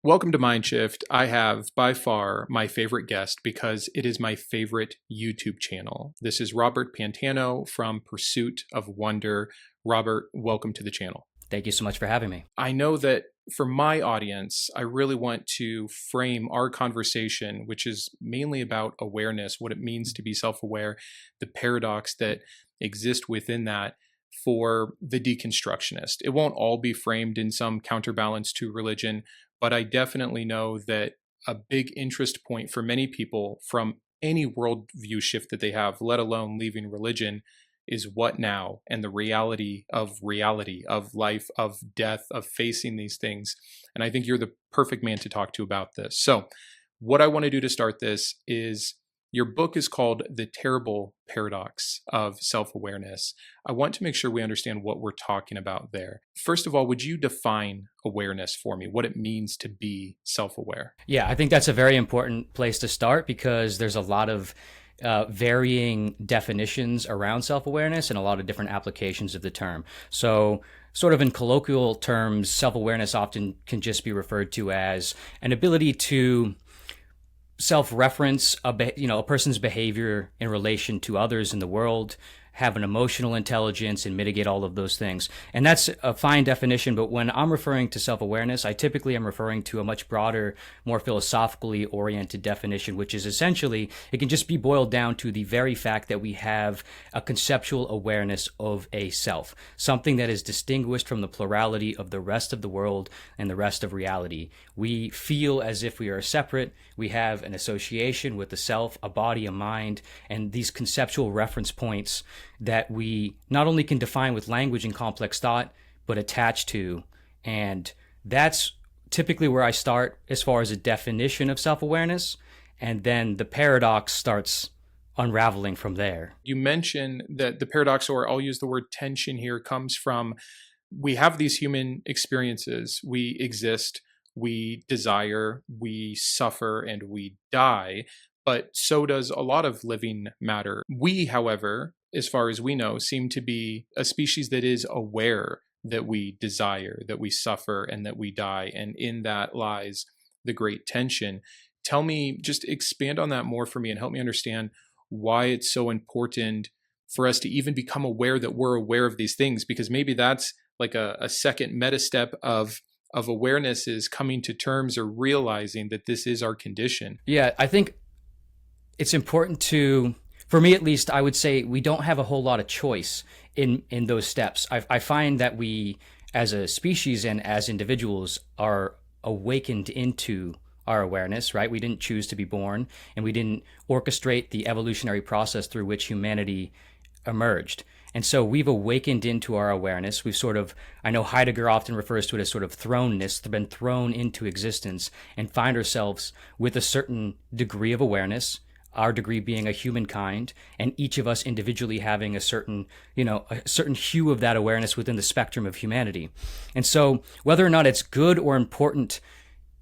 Welcome to Mindshift. I have by far my favorite guest because it is my favorite YouTube channel. This is Robert Pantano from Pursuit of Wonder. Robert, welcome to the channel. Thank you so much for having me. I know that for my audience, I really want to frame our conversation, which is mainly about awareness, what it means to be self-aware, the paradox that exists within that for the deconstructionist. It won't all be framed in some counterbalance to religion, but I definitely know that a big interest point for many people from any worldview shift that they have, let alone leaving religion, is what now and the reality, of life, of death, of facing these things. And I think you're the perfect man to talk to about this. So, what I want to do to start this is your book is called The Terrible Paradox of Self-Awareness. I want to make sure we understand what we're talking about there. First of all, would you define awareness for me, what it means to be self-aware? Yeah, I think that's a very important place to start because there's a lot of varying definitions around self-awareness and a lot of different applications of the term. So, sort of in colloquial terms, self-awareness often can just be referred to as an ability to self-reference a person's behavior in relation to others in the world, have an emotional intelligence, and mitigate all of those things. And that's a fine definition, but when I'm referring to self-awareness, I typically am referring to a much broader, more philosophically oriented definition, which is essentially, it can just be boiled down to the very fact that we have a conceptual awareness of a self, something that is distinguished from the plurality of the rest of the world and the rest of reality. We feel as if we are separate. We have an association with the self, a body, a mind, and these conceptual reference points that we not only can define with language and complex thought, but attach to. And that's typically where I start as far as a definition of self-awareness. And then the paradox starts unraveling from there. You mentioned that the paradox, or I'll use the word tension here, comes from we have these human experiences. We exist, we desire, we suffer, and we die. But so does a lot of living matter. We, however, as far as we know, seem to be a species that is aware that we desire, that we suffer, and that we die. And in that lies the great tension. Tell me, just expand on that more for me and help me understand why it's so important for us to even become aware that we're aware of these things, because maybe that's like a second meta step of awareness, is coming to terms or realizing that this is our condition. Yeah, I think it's important to, for me at least, I would say we don't have a whole lot of choice in those steps. I find that we, as a species and as individuals, are awakened into our awareness, right? We didn't choose to be born, and we didn't orchestrate the evolutionary process through which humanity emerged. And so we've awakened into our awareness. We've sort of, I know Heidegger often refers to it as sort of thrownness, been thrown into existence and find ourselves with a certain degree of awareness, our degree being a humankind, and each of us individually having a certain hue of that awareness within the spectrum of humanity. And so whether or not it's good or important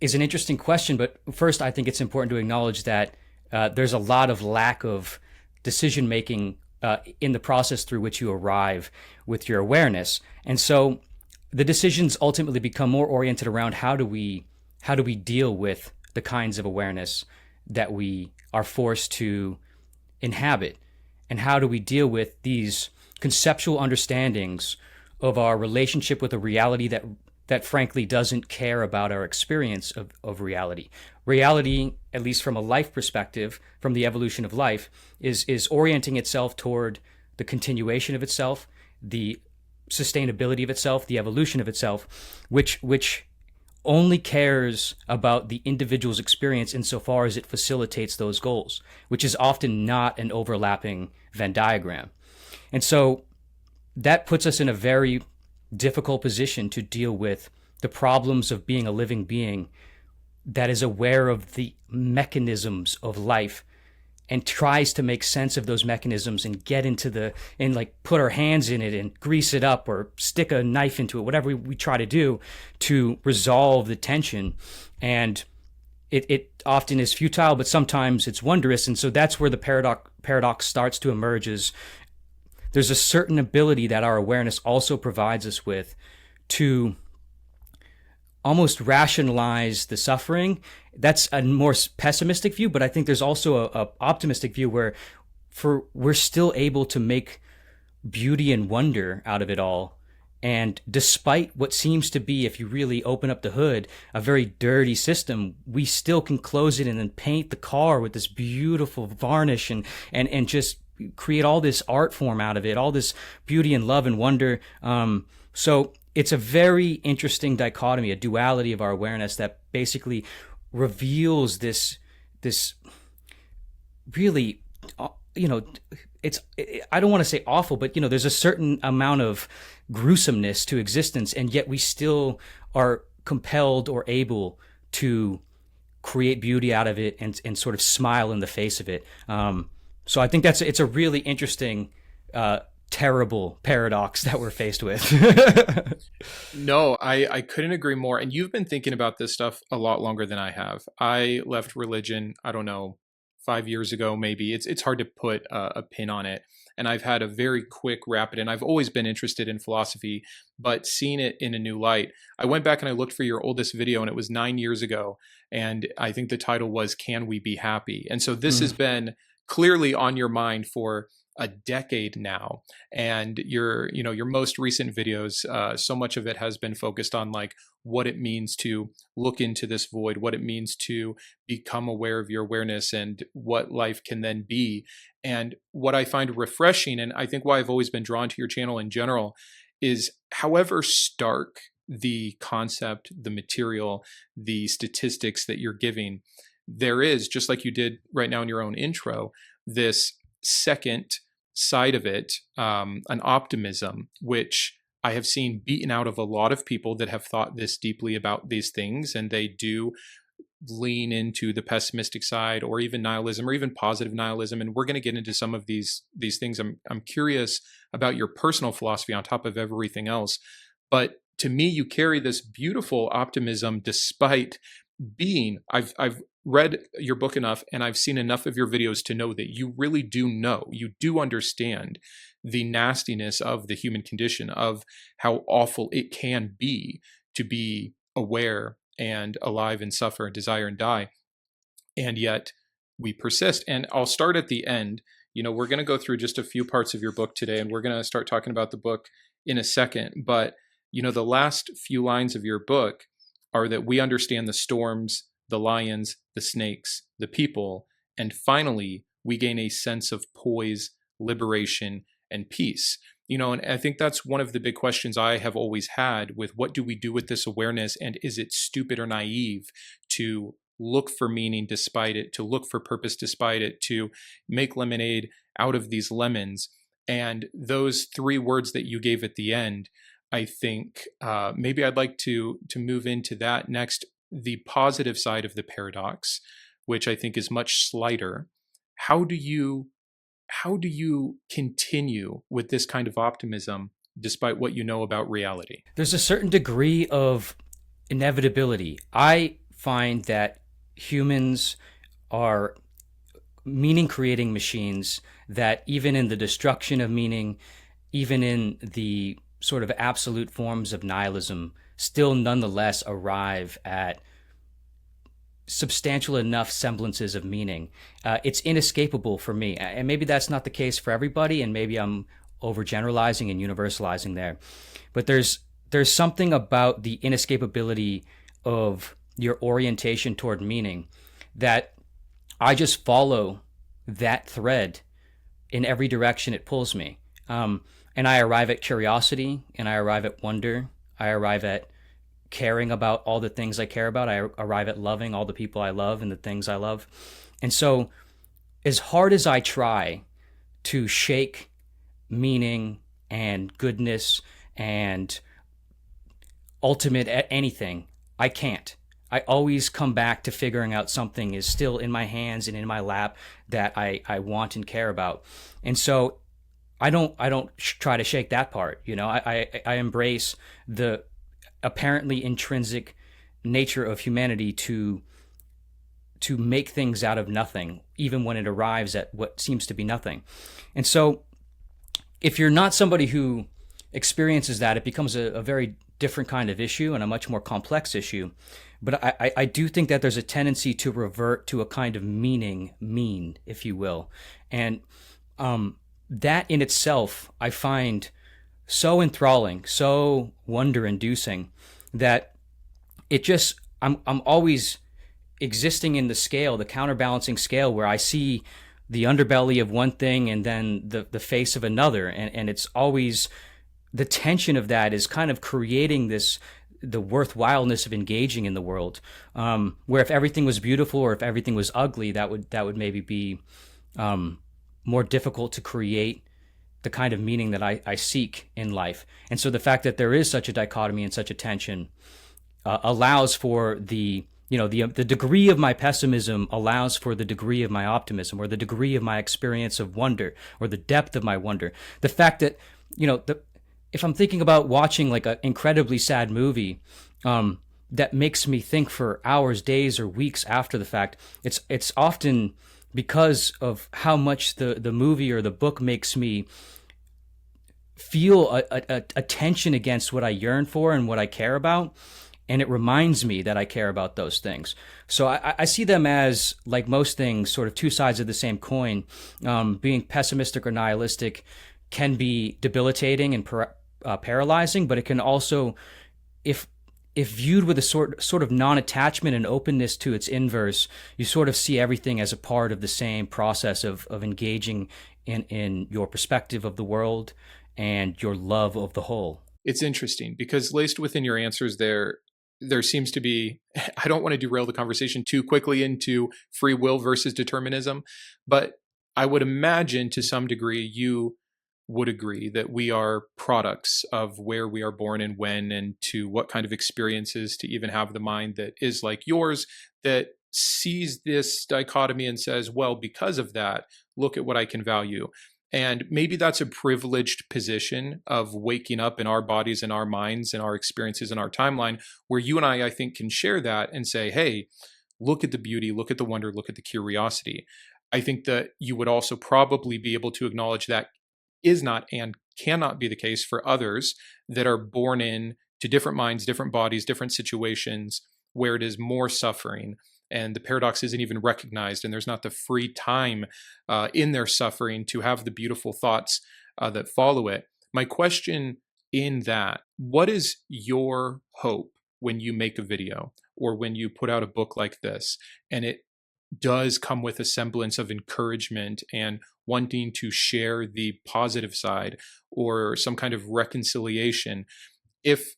is an interesting question. But first, I think it's important to acknowledge that there's a lot of lack of decision-making in the process through which you arrive with your awareness. And so the decisions ultimately become more oriented around how do we deal with the kinds of awareness that we are forced to inhabit, and how do we deal with these conceptual understandings of our relationship with a reality that frankly doesn't care about our experience of reality. Reality, at least from a life perspective, from the evolution of life, is orienting itself toward the continuation of itself, the sustainability of itself, the evolution of itself, which only cares about the individual's experience insofar as it facilitates those goals, which is often not an overlapping Venn diagram. And so that puts us in a very difficult position to deal with the problems of being a living being that is aware of the mechanisms of life and tries to make sense of those mechanisms and get into put our hands in it and grease it up or stick a knife into it, whatever we try to do to resolve the tension. And it often is futile, but sometimes it's wondrous. And so that's where the paradox starts to emerge. Is there's a certain ability that our awareness also provides us with to almost rationalize the suffering. That's a more pessimistic view, but I think there's also a optimistic view where we're still able to make beauty and wonder out of it all. And despite what seems to be, if you really open up the hood, a very dirty system, we still can close it and then paint the car with this beautiful varnish and just create all this art form out of it, all this beauty and love and wonder. So it's a very interesting dichotomy, a duality of our awareness that basically reveals this really, I don't want to say awful, but there's a certain amount of gruesomeness to existence, and yet we still are compelled or able to create beauty out of it and sort of smile in the face of it. So I think it's a really interesting, terrible paradox that we're faced with. No, I couldn't agree more. And you've been thinking about this stuff a lot longer than I have. I left religion, I don't know, 5 years ago, maybe. It's hard to put a pin on it. And I've had a very quick, rapid, and I've always been interested in philosophy, but seeing it in a new light. I went back and I looked for your oldest video, and it was 9 years ago. And I think the title was, Can We Be Happy? And so this has been clearly on your mind for a decade now. And your most recent videos, so much of it has been focused on like what it means to look into this void, what it means to become aware of your awareness, and what life can then be. And what I find refreshing, and I think why I've always been drawn to your channel in general, is however stark the concept, the material, the statistics that you're giving, there is, just like you did right now in your own intro, this second side of it, an optimism, which I have seen beaten out of a lot of people that have thought this deeply about these things, and they do lean into the pessimistic side, or even nihilism, or even positive nihilism. And we're going to get into some of these things. I'm curious about your personal philosophy on top of everything else. But to me, you carry this beautiful optimism despite being, I've read your book enough and I've seen enough of your videos to know that you really do know, you do understand the nastiness of the human condition, of how awful it can be to be aware and alive and suffer and desire and die. And yet we persist. And I'll start at the end. We're going to go through just a few parts of your book today, and we're going to start talking about the book in a second. But, the last few lines of your book are that we understand the storms, the lions, the snakes, the people, and finally, we gain a sense of poise, liberation, and peace. And I think that's one of the big questions I have always had with what do we do with this awareness, and is it stupid or naive to look for meaning despite it, to look for purpose despite it, to make lemonade out of these lemons? And those 3 words that you gave at the end, I think maybe I'd like to move into that next, the positive side of the paradox, which I think is much slighter. How do you continue with this kind of optimism despite what you know about reality? There's a certain degree of inevitability. I find that humans are meaning-creating machines, that even in the destruction of meaning, even in the sort of absolute forms of nihilism, still nonetheless arrive at substantial enough semblances of meaning. It's inescapable for me. And maybe that's not the case for everybody, and maybe I'm overgeneralizing and universalizing there. But there's something about the inescapability of your orientation toward meaning that I just follow that thread in every direction it pulls me. And I arrive at curiosity, and I arrive at wonder. I arrive at caring about all the things I care about. I arrive at loving all the people I love and the things I love. And so as hard as I try to shake meaning and goodness and ultimate anything, I can't. I always come back to figuring out something is still in my hands and in my lap that I want and care about. And so I don't try to shake that part. I embrace the apparently intrinsic nature of humanity to make things out of nothing, even when it arrives at what seems to be nothing. And so if you're not somebody who experiences that, it becomes a very different kind of issue and a much more complex issue. But I do think that there's a tendency to revert to a kind of mean, if you will. And that in itself, I find so enthralling, so wonder-inducing, that it just, I'm always existing in the scale, the counterbalancing scale, where I see the underbelly of one thing and then the face of another. And it's always, the tension of that is kind of creating the worthwhileness of engaging in the world. Where if everything was beautiful or if everything was ugly, that would maybe be more difficult to create the kind of meaning that I seek in life. And so the fact that there is such a dichotomy and such a tension allows for the degree of my pessimism allows for the degree of my optimism, or the degree of my experience of wonder, or the depth of my wonder. The fact that, if I'm thinking about watching like an incredibly sad movie, that makes me think for hours, days, or weeks after the fact, it's often because of how much the movie or the book makes me feel a tension against what I yearn for and what I care about. And it reminds me that I care about those things. So I see them as, like most things, sort of two sides of the same coin. Being pessimistic or nihilistic can be debilitating and paralyzing, but it can also, if viewed with a sort of non-attachment and openness to its inverse, you sort of see everything as a part of the same process of engaging in your perspective of the world and your love of the whole. It's interesting because laced within your answers there seems to be, I don't want to derail the conversation too quickly into free will versus determinism, but I would imagine to some degree you would agree that we are products of where we are born and when, and to what kind of experiences to even have the mind that is like yours, that sees this dichotomy and says, well, because of that, look at what I can value. And maybe that's a privileged position of waking up in our bodies and our minds and our experiences and our timeline, where you and I think, can share that and say, hey, look at the beauty, look at the wonder, look at the curiosity. I think that you would also probably be able to acknowledge that is not and cannot be the case for others that are born in to different minds, different bodies, different situations, where it is more suffering. And the paradox isn't even recognized, and there's not the free time in their suffering to have the beautiful thoughts that follow it. My question in that, what is your hope when you make a video or when you put out a book like this, and it does come with a semblance of encouragement and wanting to share the positive side or some kind of reconciliation, if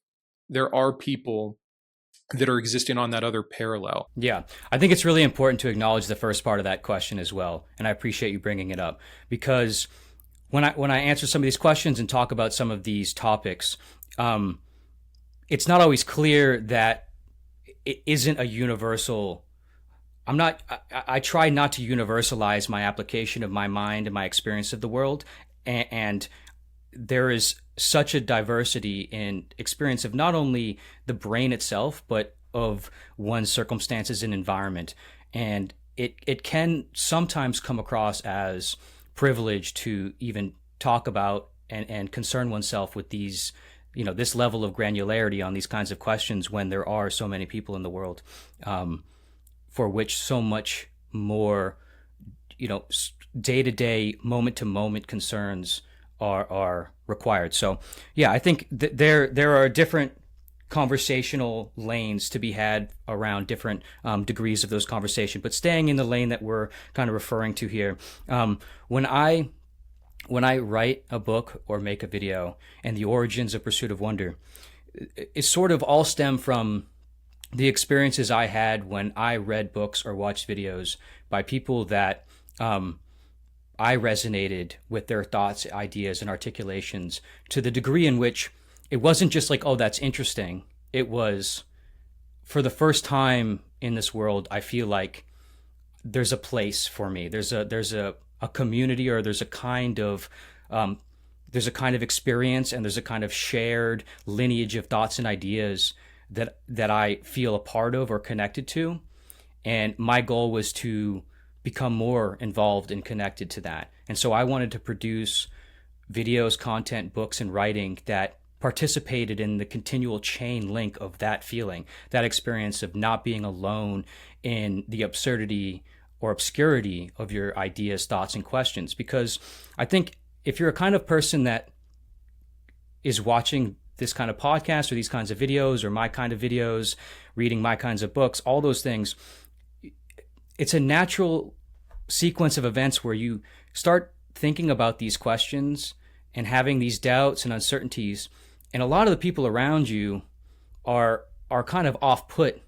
there are people that are existing on that other parallel? Yeah, I think it's really important to acknowledge the first part of that question as well, and I appreciate you bringing it up, because when I answer some of these questions and talk about some of these topics, it's not always clear that it isn't a universal. I try not to universalize my application of my mind and my experience of the world, and there is such a diversity in experience of not only the brain itself, but of one's circumstances and environment. And it can sometimes come across as privilege to even talk about and concern oneself with these, this level of granularity on these kinds of questions, when there are so many people in the world for which so much more, day-to-day, moment-to-moment concerns are required. So yeah, I think there are different conversational lanes to be had around different degrees of those conversations, but staying in the lane that we're kind of referring to here, when I write a book or make a video, and the origins of Pursuit of Wonder, it sort of all stem from the experiences I had when I read books or watched videos by people that I resonated with their thoughts, ideas, and articulations, to the degree in which it wasn't just like, oh, that's interesting. It was, for the first time in this world, I feel like there's a place for me. There's a community, or there's a kind of experience, and there's a kind of shared lineage of thoughts and ideas that I feel a part of or connected to. And my goal was to become more involved and connected to that. And so I wanted to produce videos, content, books, and writing that participated in the continual chain link of that feeling, that experience of not being alone in the absurdity or obscurity of your ideas, thoughts, and questions. Because I think if you're a kind of person that is watching this kind of podcast or these kinds of videos or my kind of videos, reading my kinds of books, all those things, it's a natural sequence of events where you start thinking about these questions and having these doubts and uncertainties. And a lot of the people around you are kind of off-put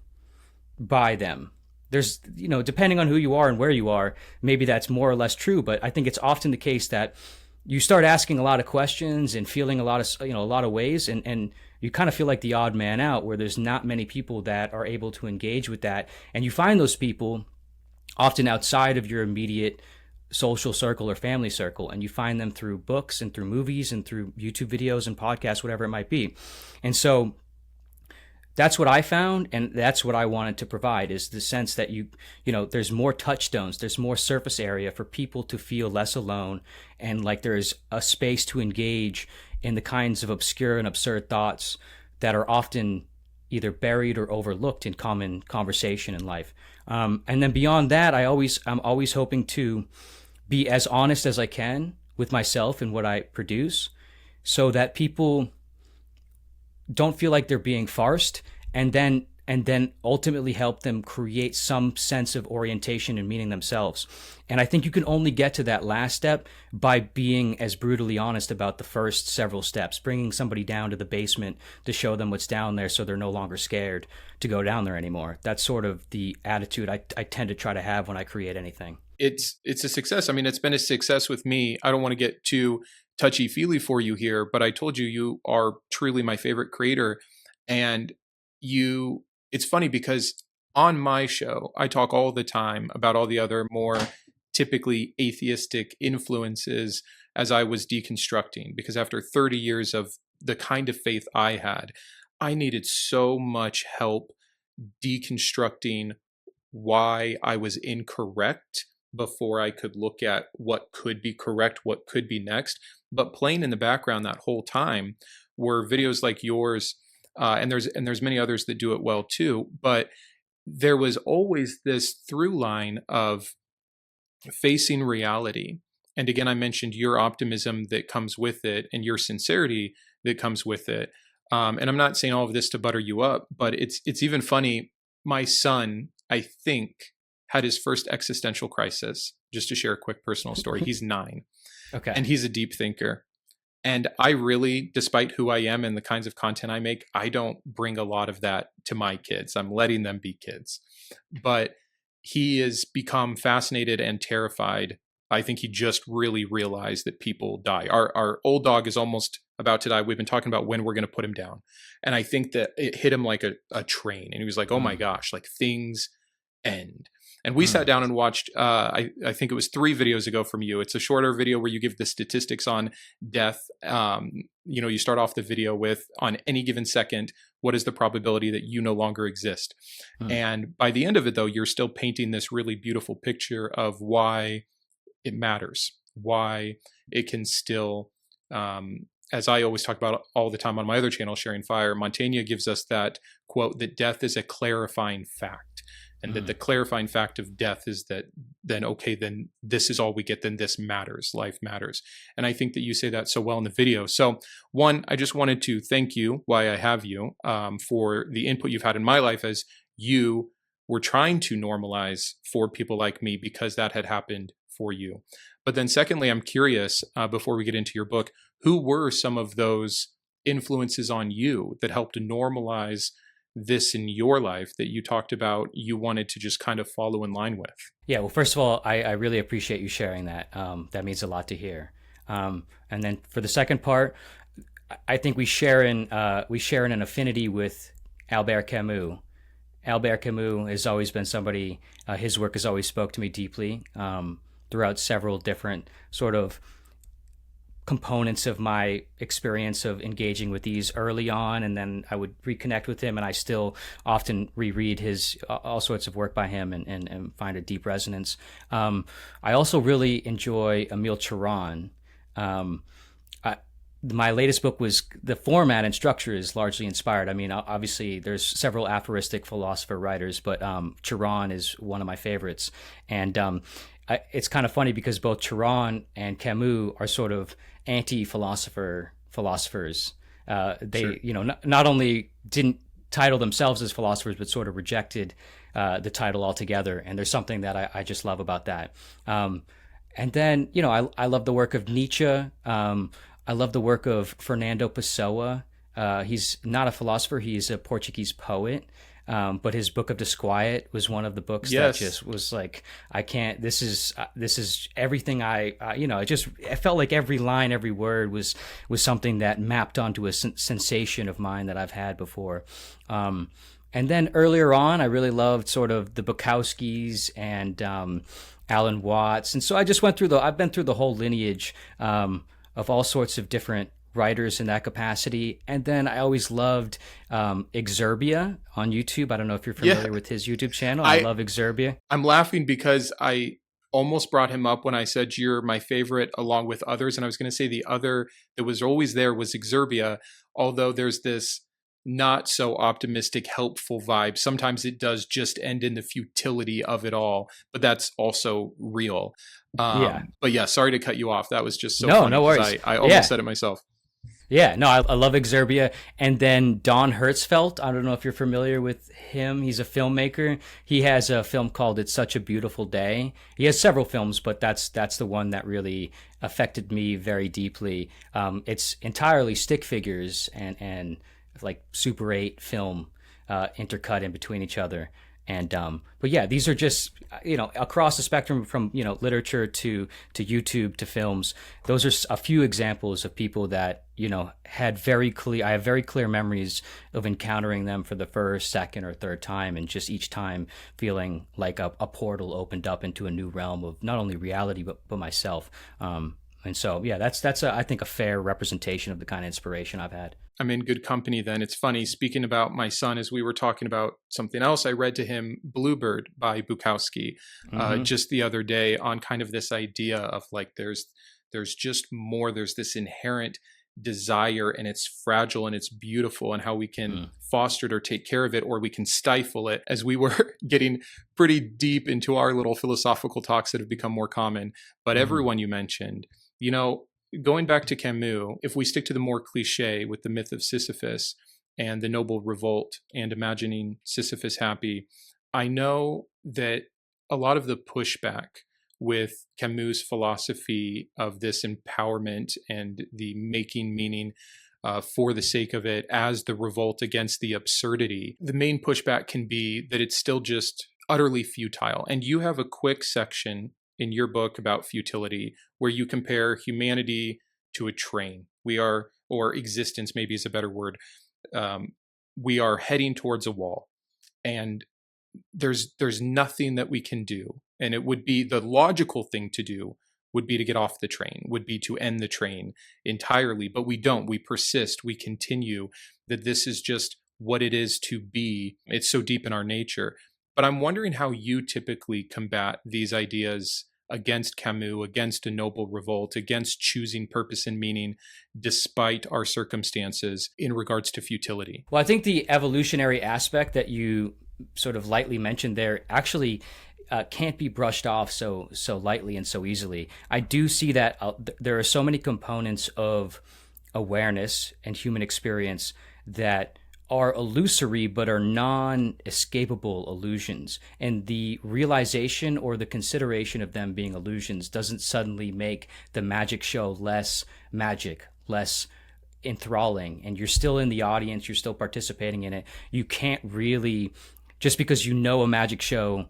by them. There's, depending on who you are and where you are, maybe that's more or less true, but I think it's often the case that you start asking a lot of questions and feeling a lot of ways, and you kind of feel like the odd man out, where there's not many people that are able to engage with that. And you find those people often outside of your immediate social circle or family circle, and you find them through books and through movies and through YouTube videos and podcasts, whatever it might be. And so that's what I found, and that's what I wanted to provide, is the sense that there's more touchstones, there's more surface area for people to feel less alone, and like there's a space to engage in the kinds of obscure and absurd thoughts that are often either buried or overlooked in common conversation in life. And then beyond that, I'm always hoping to be as honest as I can with myself and what I produce, so that people don't feel like they're being farced, and then ultimately help them create some sense of orientation and meaning themselves. And I think you can only get to that last step by being as brutally honest about the first several steps, bringing somebody down to the basement to show them what's down there so they're no longer scared to go down there anymore. That's sort of the attitude I tend to try to have when I create anything. It's a success. I mean, it's been a success with me. I don't want to get too touchy-feely for you here, but I told you, you are truly my favorite creator. And it's funny because on my show, I talk all the time about all the other more typically atheistic influences as I was deconstructing, because after 30 years of the kind of faith I had, I needed so much help deconstructing why I was incorrect before I could look at what could be correct, what could be next. But playing in the background that whole time were videos like yours, and there's many others that do it well too. But there was always this through line of facing reality. And again, I mentioned your optimism that comes with it and your sincerity that comes with it. And I'm not saying all of this to butter you up, but it's even funny. My son, I think, had his first existential crisis. Just to share a quick personal story. He's 9. Okay. And he's a deep thinker. And I really, despite who I am and the kinds of content I make, I don't bring a lot of that to my kids. I'm letting them be kids. But he has become fascinated and terrified. I think he just really realized that people die. Our old dog is almost about to die. We've been talking about when we're going to put him down. And I think that it hit him like a train. And he was like, oh my gosh, like things end. And we sat down and watched, I think it was 3 videos ago from you. It's a shorter video where you give the statistics on death. You start off the video with, on any given second, what is the probability that you no longer exist? And by the end of it, though, you're still painting this really beautiful picture of why it matters, why it can still, as I always talk about all the time on my other channel, Sharing Fire, Montaigne gives us that quote that death is a clarifying fact. And that the clarifying fact of death is that then this is all we get, then this matters, life matters. And I think that you say that so well in the video. So one, I just wanted to thank you, why I have you, for the input you've had in my life as you were trying to normalize for people like me, because that had happened for you. But then secondly, I'm curious, before we get into your book, who were some of those influences on you that helped to normalize this in your life that you talked about you wanted to just kind of follow in line with? Yeah, well, first of all, I really appreciate you sharing that. That means a lot to hear. And then for the second part, I think we share in an affinity with Albert Camus. Albert Camus has always been somebody, his work has always spoke to me deeply throughout several different sort of components of my experience of engaging with these early on, and then I would reconnect with him, and I still often reread his all sorts of work by him and find a deep resonance. I also really enjoy Emile Cioran. my latest book was the format and structure is largely inspired. I mean, obviously there's several aphoristic philosopher writers, but Chiron is one of my favorites. And it's kind of funny because both Chiron and Camus are sort of philosophers. They, Sure. not only didn't title themselves as philosophers, but sort of rejected the title altogether. And there's something that I just love about that. And then, I love the work of Nietzsche. I love the work of Fernando Pessoa. He's not a philosopher; he's a Portuguese poet. But his Book of Disquiet was one of the books that just was like, I can't. This is everything. It felt like every line, every word was something that mapped onto a sensation of mine that I've had before. And then earlier on, I really loved sort of the Bukowskis and Alan Watts, and so I just I've been through the whole lineage of all sorts of different writers in that capacity. And then I always loved Exerbia on YouTube. I don't know if you're familiar with his YouTube channel. I love Exerbia. I'm laughing because I almost brought him up when I said you're my favorite along with others. And I was going to say the other that was always there was Exerbia, although there's this not so optimistic, helpful vibe. Sometimes it does just end in the futility of it all, but that's also real. But yeah, sorry to cut you off. That was just so funny. No worries. I almost said it myself. Yeah, no, I love Exerbia. And then Don Hertzfeldt, I don't know if you're familiar with him. He's a filmmaker. He has a film called It's Such a Beautiful Day. He has several films, but that's the one that really affected me very deeply. It's entirely stick figures and like Super 8 film intercut in between each other. And but yeah, these are just across the spectrum from literature to YouTube to films. Those are a few examples of people that had I have very clear memories of encountering them for the first, second, or third time, and just each time feeling like a portal opened up into a new realm of not only reality but myself. And so yeah, that's I think a fair representation of the kind of inspiration I've had. I'm in good company then. It's funny, speaking about my son, as we were talking about something else, I read to him Bluebird by Bukowski just the other day on kind of this idea of like there's just more, there's this inherent desire and it's fragile and it's beautiful and how we can foster it or take care of it, or we can stifle it, as we were getting pretty deep into our little philosophical talks that have become more common. But everyone you mentioned, going back to Camus, if we stick to the more cliche with the myth of Sisyphus and the noble revolt and imagining Sisyphus happy, I know that a lot of the pushback with Camus' philosophy of this empowerment and the making meaning for the sake of it as the revolt against the absurdity, the main pushback can be that it's still just utterly futile. And you have a quick section in your book about futility where you compare humanity to a train. Or existence maybe is a better word. We are heading towards a wall, and there's nothing that we can do. And it would be the logical thing to do would be to get off the train, would be to end the train entirely. But we don't. We persist. We continue. That this is just what it is to be. It's so deep in our nature. But I'm wondering how you typically combat these ideas against Camus, against a noble revolt, against choosing purpose and meaning despite our circumstances in regards to futility. Well, I think the evolutionary aspect that you sort of lightly mentioned there actually can't be brushed off so lightly and so easily. I do see that there are so many components of awareness and human experience that are illusory but are non-escapable illusions. And the realization or the consideration of them being illusions doesn't suddenly make the magic show less magic, less enthralling. And you're still in the audience, you're still participating in it. You can't really, just because a magic show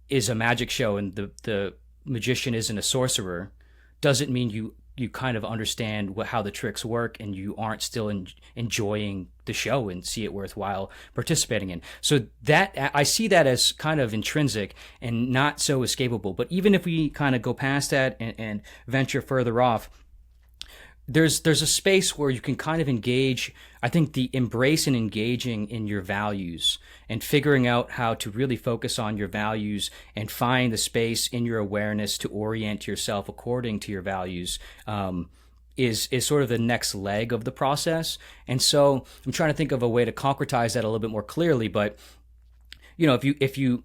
is a magic show and the magician isn't a sorcerer, doesn't mean you kind of understand how the tricks work and you aren't still enjoying the show and see it worthwhile participating in. So that I see that as kind of intrinsic and not so escapable. But even if we kind of go past that and venture further off, there's a space where you can kind of engage. I think the embrace and engaging in your values and figuring out how to really focus on your values and find the space in your awareness to orient yourself according to your values is sort of the next leg of the process. And so I'm trying to think of a way to concretize that a little bit more clearly. But if you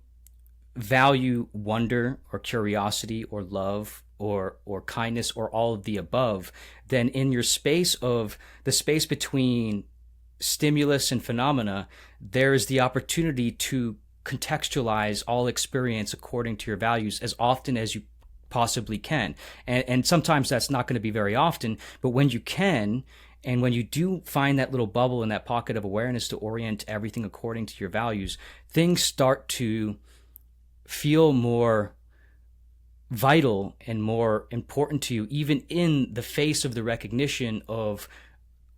value wonder or curiosity or love or kindness or all of the above, then in your space of the space between stimulus and phenomena, there's the opportunity to contextualize all experience according to your values as often as you possibly can. And sometimes that's not going to be very often, but when you can, and when you do find that little bubble and that pocket of awareness to orient everything according to your values, things start to feel more vital and more important to you, even in the face of the recognition of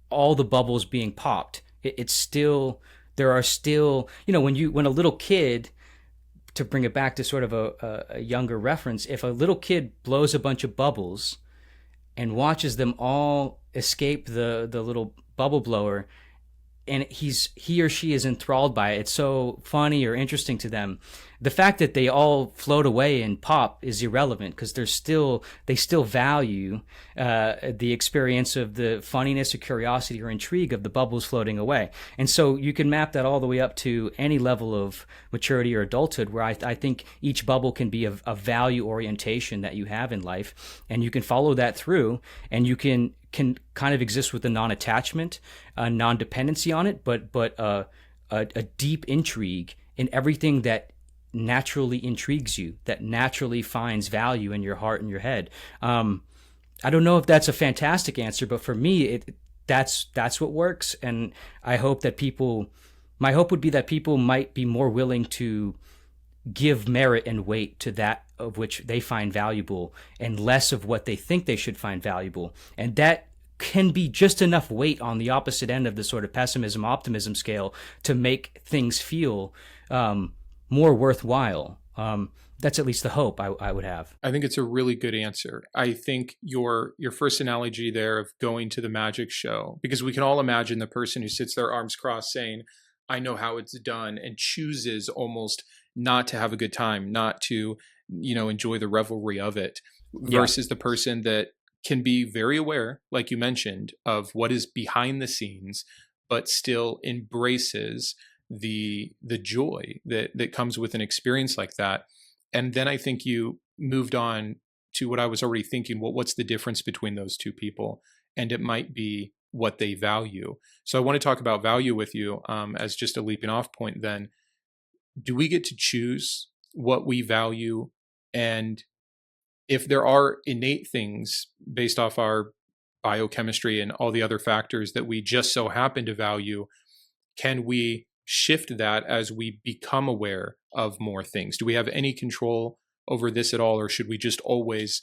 all the bubbles being popped. It's still, there are still, when a little kid, to bring it back to sort of a younger reference, if a little kid blows a bunch of bubbles and watches them all escape the little bubble blower, and he or she is enthralled by it, it's so funny or interesting to them. The fact that they all float away and pop is irrelevant, because they still value the experience of the funniness or curiosity or intrigue of the bubbles floating away. And so you can map that all the way up to any level of maturity or adulthood, where I think each bubble can be a value orientation that you have in life, and you can follow that through, and you can kind of exist with a non-attachment, a non-dependency on it, but a deep intrigue in everything that naturally intrigues you, that naturally finds value in your heart and your head. I don't know if that's a fantastic answer, but for me, that's what works. And I hope that my hope would be that people might be more willing to give merit and weight to that of which they find valuable, and less of what they think they should find valuable. And that can be just enough weight on the opposite end of the sort of pessimism optimism scale to make things feel more worthwhile. That's at least the hope I would have. I think it's a really good answer. I think your first analogy there of going to the magic show, because we can all imagine the person who sits there arms crossed saying, I know how it's done, and chooses almost not to have a good time, not to, enjoy the revelry of it, versus the person that can be very aware, like you mentioned, of what is behind the scenes, but still embraces the joy that comes with an experience like that. And then I think you moved on to what I was already thinking. Well, what's the difference between those two people? And it might be what they value. So I want to talk about value with you as just a leaping off point then. Do we get to choose what we value? And if there are innate things based off our biochemistry and all the other factors that we just so happen to value, can we shift that as we become aware of more things? Do we have any control over this at all, or should we just always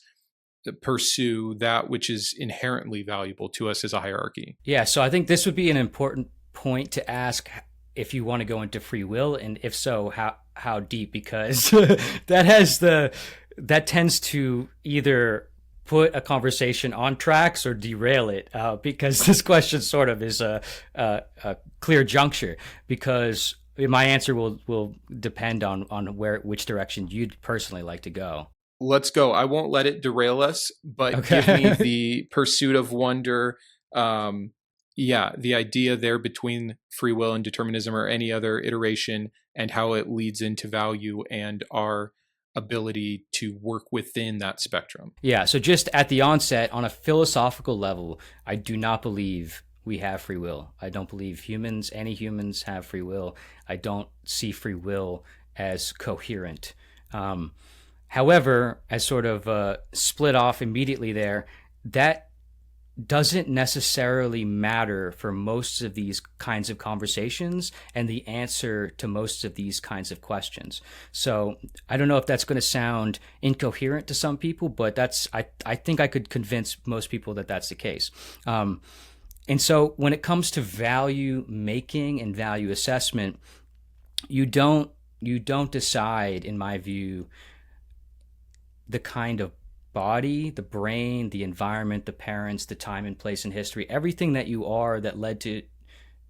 pursue that which is inherently valuable to us as a hierarchy? Yeah, so I think this would be an important point to ask if you want to go into free will, and if so, how deep, because that tends to either put a conversation on tracks or derail it, because this question sort of is a clear juncture, because my answer will depend on which direction you'd personally like to go. Let's go. I won't let it derail us, but okay. Give me the pursuit of wonder. The idea there between free will and determinism, or any other iteration, and how it leads into value and our ability to work within that spectrum. Yeah. So just at the onset, on a philosophical level, I do not believe we have free will. I don't believe any humans have free will. I don't see free will as coherent. However, as sort of split off immediately there, that doesn't necessarily matter for most of these kinds of conversations and the answer to most of these kinds of questions. So I don't know if that's going to sound incoherent to some people, but I think I could convince most people that that's the case. And so when it comes to value making and value assessment, you don't decide, in my view, the kind of body, the brain, the environment, the parents, the time and place in history, everything that you are that led to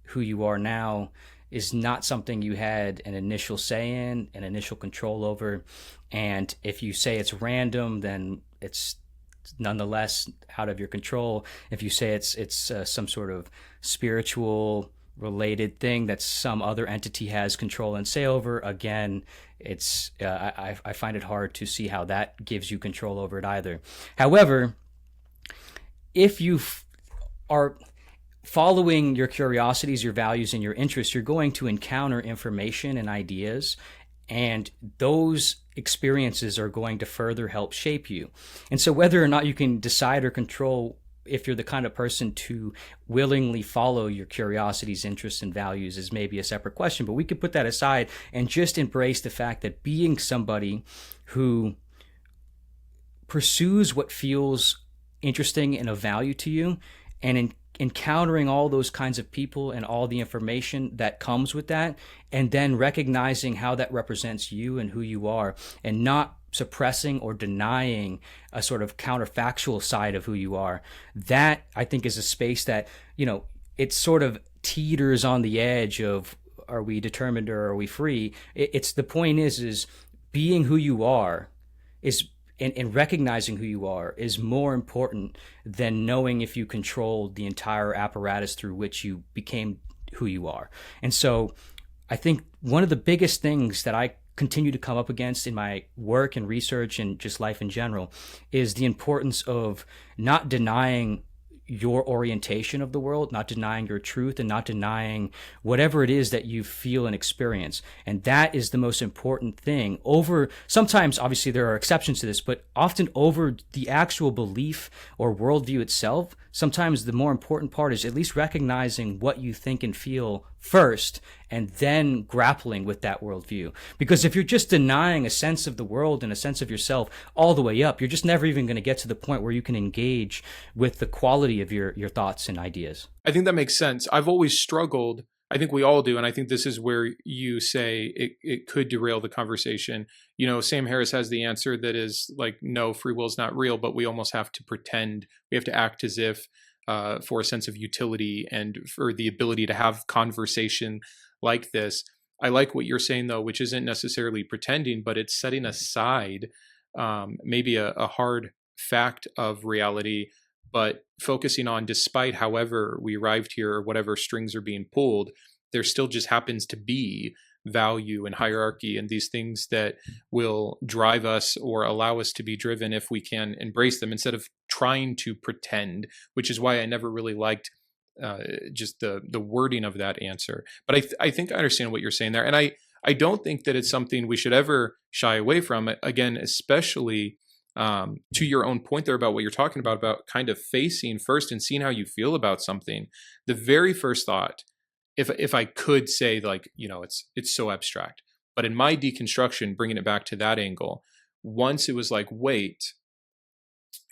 who you are now is not something you had an initial say in, an initial control over. And if you say it's random, then it's nonetheless out of your control. If you say it's some sort of spiritual related thing that some other entity has control and say over, again, it's I find it hard to see how that gives you control over it either. However, if you are following your curiosities, your values, and your interests, you're going to encounter information and ideas, and those experiences are going to further help shape you. And so whether or not you can decide or control if you're the kind of person to willingly follow your curiosities, interests, and values is maybe a separate question, but we could put that aside and just embrace the fact that being somebody who pursues what feels interesting and of value to you, and encountering all those kinds of people and all the information that comes with that, and then recognizing how that represents you and who you are, and not suppressing or denying a sort of counterfactual side of who you are. That, I think, is a space that, it sort of teeters on the edge of, are we determined or are we free? It's the point is being who you are is, and recognizing who you are is more important than knowing if you controlled the entire apparatus through which you became who you are. And so I think one of the biggest things that I continue to come up against in my work and research and just life in general is the importance of not denying your orientation of the world, not denying your truth, and not denying whatever it is that you feel and experience. And that is the most important thing over, sometimes obviously there are exceptions to this, but often over the actual belief or worldview itself. Sometimes the more important part is at least recognizing what you think and feel first, and then grappling with that worldview. Because if you're just denying a sense of the world and a sense of yourself all the way up, you're just never even going to get to the point where you can engage with the quality of your thoughts and ideas. I think that makes sense. I've always struggled. I think we all do. And I think this is where you say it could derail the conversation. Sam Harris has the answer that is like, no, free will is not real, but we almost have to pretend. We have to act as if for a sense of utility and for the ability to have conversation like this. I like what you're saying, though, which isn't necessarily pretending, but it's setting aside maybe a hard fact of reality, but focusing on, despite however we arrived here or whatever strings are being pulled, there still just happens to be value and hierarchy and these things that will drive us or allow us to be driven if we can embrace them instead of trying to pretend, which is why I never really liked just the wording of that answer. But I think I understand what you're saying there. And I don't think that it's something we should ever shy away from. Again, especially to your own point there about what you're talking about kind of facing first and seeing how you feel about something. The very first thought, if I could say, like, it's so abstract, but in my deconstruction, bringing it back to that angle, once it was like, wait,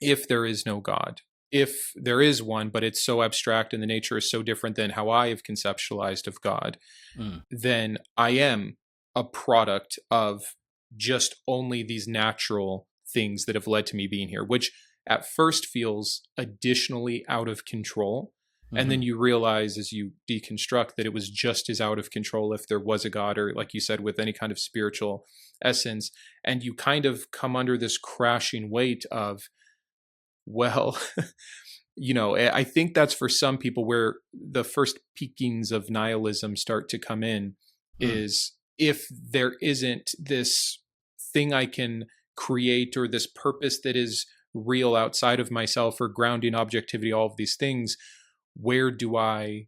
if there is no God, if there is one, but it's so abstract and the nature is so different than how I have conceptualized of God, then I am a product of just only these natural things that have led to me being here, which at first feels additionally out of control. And then you realize as you deconstruct that it was just as out of control if there was a God, or like you said, with any kind of spiritual essence. And you kind of come under this crashing weight of, well, I think that's for some people where the first peakings of nihilism start to come in, is if there isn't this thing I can create or this purpose that is real outside of myself or grounding objectivity, all of these things, where do I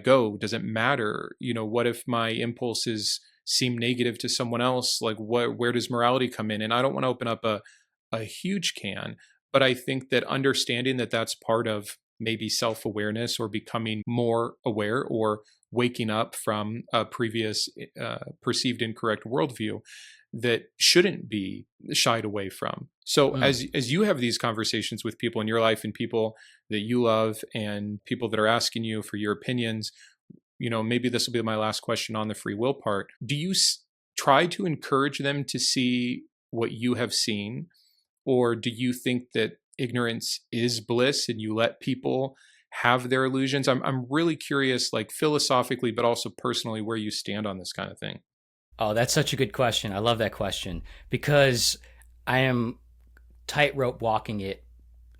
go? Does it matter? What if my impulses seem negative to someone else? Like, where does morality come in? And I don't want to open up a huge can, but I think that understanding that that's part of maybe self-awareness or becoming more aware or waking up from a previous perceived incorrect worldview that shouldn't be shied away from. So as you have these conversations with people in your life and people that you love and people that are asking you for your opinions, maybe this will be my last question on the free will part. Do you try to encourage them to see what you have seen? Or do you think that ignorance is bliss and you let people have their illusions? I'm really curious, like philosophically, but also personally, where you stand on this kind of thing. Oh, that's such a good question. I love that question because I am tightrope walking it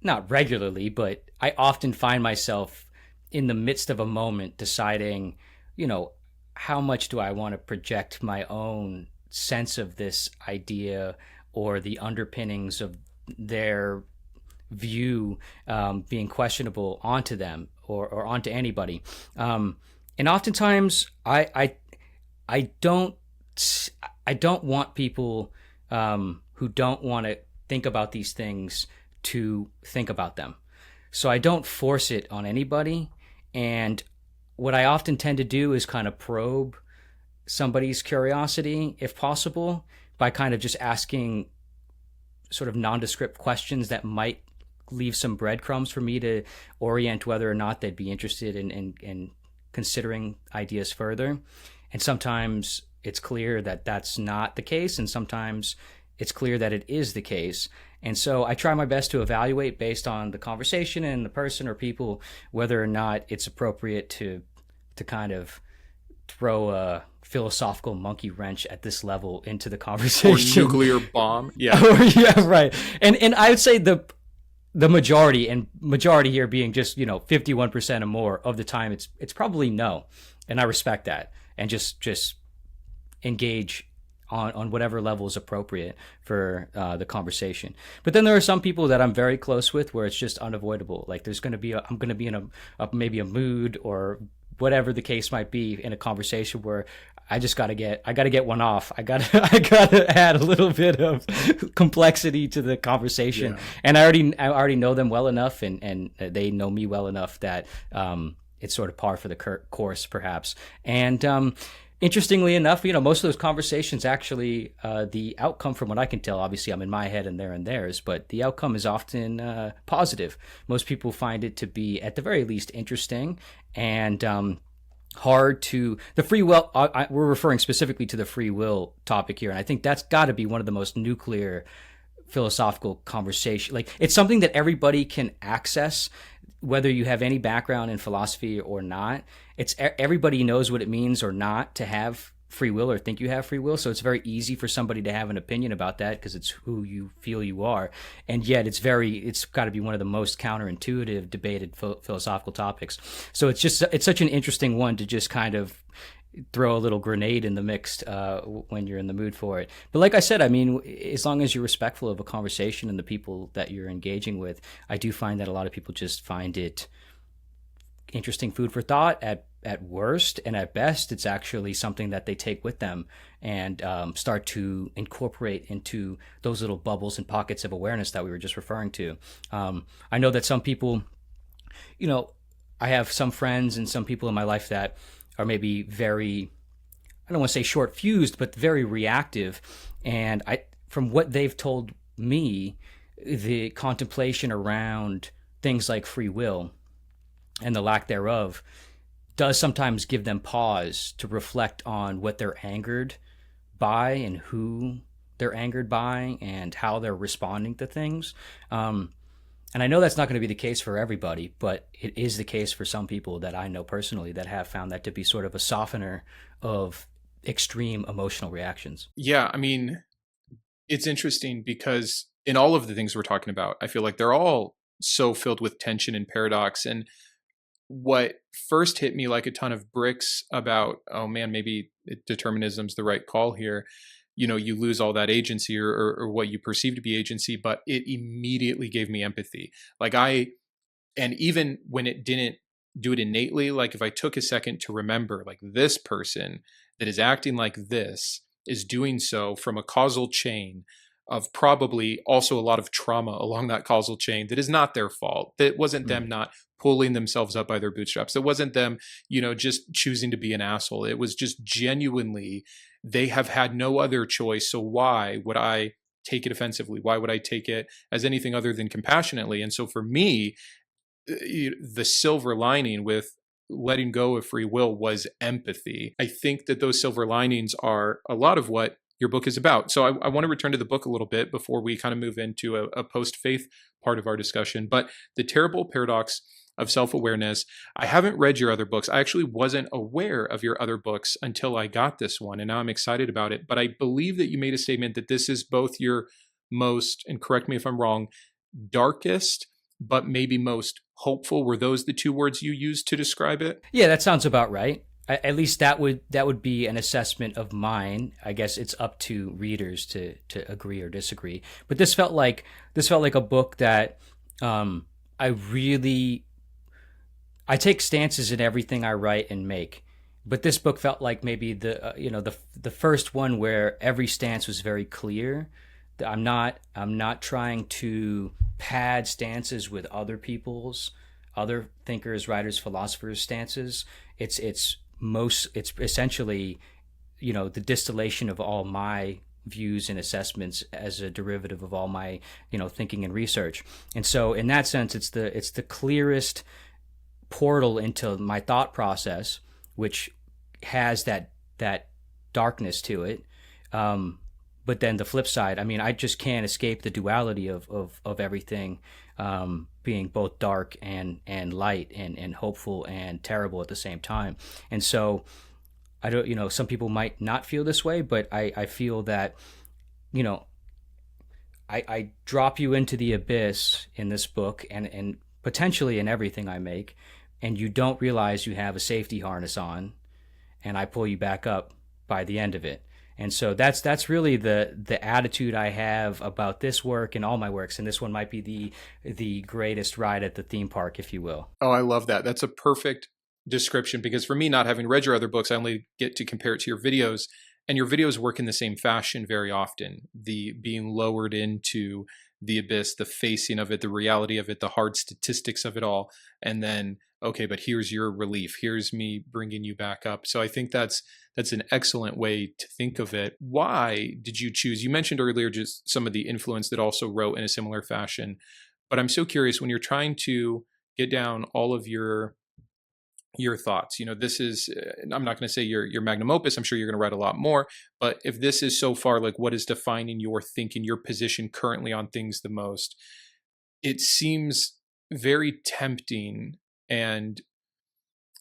not regularly, but I often find myself in the midst of a moment deciding, you know, how much do I want to project my own sense of this idea or the underpinnings of their view being questionable onto them or onto anybody. And oftentimes I don't I don't want people who don't want to think about these things to think about them. So I don't force it on anybody. And what I often tend to do is kind of probe somebody's curiosity, if possible, by kind of just asking sort of nondescript questions that might leave some breadcrumbs for me to orient whether or not they'd be interested in considering ideas further. And sometimes it's clear that that's not the case, and sometimes it's clear that it is the case. And so I try my best to evaluate based on the conversation and the person or people whether or not it's appropriate to kind of throw a philosophical monkey wrench at this level into the conversation. Or nuclear bomb. Yeah. Yeah, right. And I would say the majority, and majority here being just, 51% or more of the time, it's probably no. And I respect that. And just engage on whatever level is appropriate for the conversation. But then there are some people that I'm very close with where it's just unavoidable. Like I'm going to be in maybe a mood or whatever the case might be in a conversation where I got to get one off. I got to add a little bit of complexity to the conversation. Yeah. And I already know them well enough and they know me well enough that it's sort of par for the course perhaps. And interestingly enough, most of those conversations actually, the outcome from what I can tell, obviously I'm in my head and they're in theirs, but the outcome is often positive. Most people find it to be, at the very least, interesting and hard to... The free will, we're referring specifically to the free will topic here, and I think that's got to be one of the most nuclear philosophical conversation. Like, it's something that everybody can access, whether you have any background in philosophy or not. It's everybody knows what it means or not to have free will or think you have free will. So it's very easy for somebody to have an opinion about that because it's who you feel you are. And yet it's got to be one of the most counterintuitive debated philosophical topics. So it's such an interesting one to just kind of throw a little grenade in the mix when you're in the mood for it. But like I said, I mean, as long as you're respectful of a conversation and the people that you're engaging with, I do find that a lot of people just find it interesting food for thought at worst, and at best, it's actually something that they take with them and start to incorporate into those little bubbles and pockets of awareness that we were just referring to. I know that some people, I have some friends and some people in my life that are maybe very, I don't want to say short fused, but very reactive. And from what they've told me, the contemplation around things like free will and the lack thereof does sometimes give them pause to reflect on what they're angered by and who they're angered by and how they're responding to things. And I know that's not going to be the case for everybody, but it is the case for some people that I know personally that have found that to be sort of a softener of extreme emotional reactions. Yeah, I mean, it's interesting because in all of the things we're talking about, I feel like they're all so filled with tension and paradox. And what first hit me like a ton of bricks about, oh man, maybe determinism's the right call here. You lose all that agency or what you perceive to be agency, but it immediately gave me empathy. And even when it didn't do it innately, like if I took a second to remember, like this person that is acting like this is doing so from a causal chain of probably also a lot of trauma along that causal chain that is not their fault. That wasn't them not pulling themselves up by their bootstraps. It wasn't them, just choosing to be an asshole. It was just genuinely, they have had no other choice. So why would I take it offensively? Why would I take it as anything other than compassionately? And so for me, the silver lining with letting go of free will was empathy. I think that those silver linings are a lot of what your book is about. So I want to return to the book a little bit before we kind of move into a post-faith part of our discussion. But The Terrible Paradox of Self-Awareness, I haven't read your other books. I actually wasn't aware of your other books until I got this one, and now I'm excited about it. But I believe that you made a statement that this is both your most, and correct me if I'm wrong, darkest but maybe most hopeful. Were those the two words you used to describe it? Yeah, that sounds about right. At least that would be an assessment of mine. I guess it's up to readers to agree or disagree. But this felt like a book that I take stances in everything I write and make. But this book felt like maybe the first one where every stance was very clear. I'm not trying to pad stances with other thinkers, writers, philosophers' stances. It's essentially, the distillation of all my views and assessments as a derivative of all my, thinking and research. And so in that sense, it's the clearest portal into my thought process, which has that darkness to it. But then the flip side, I mean, I just can't escape the duality of everything, being both dark and light and hopeful and terrible at the same time. And so I don't, some people might not feel this way, but I feel that, I drop you into the abyss in this book and potentially in everything I make, and you don't realize you have a safety harness on, and I pull you back up by the end of it. And so that's really the attitude I have about this work and all my works. And this one might be the greatest ride at the theme park, if you will. Oh, I love that. That's a perfect description, because for me, not having read your other books, I only get to compare it to your videos. And your videos work in the same fashion very often. The being lowered into the abyss, the facing of it, the reality of it, the hard statistics of it all. And then, okay, but here's your relief. Here's me bringing you back up. So I think that's an excellent way to think of it. Why did you choose? You mentioned earlier just some of the influence that also wrote in a similar fashion. But I'm so curious, when you're trying to get down all of your thoughts, this is, I'm not going to say your magnum opus. I'm sure you're going to write a lot more. But if this is so far, like, what is defining your thinking, your position currently on things the most? It seems very tempting and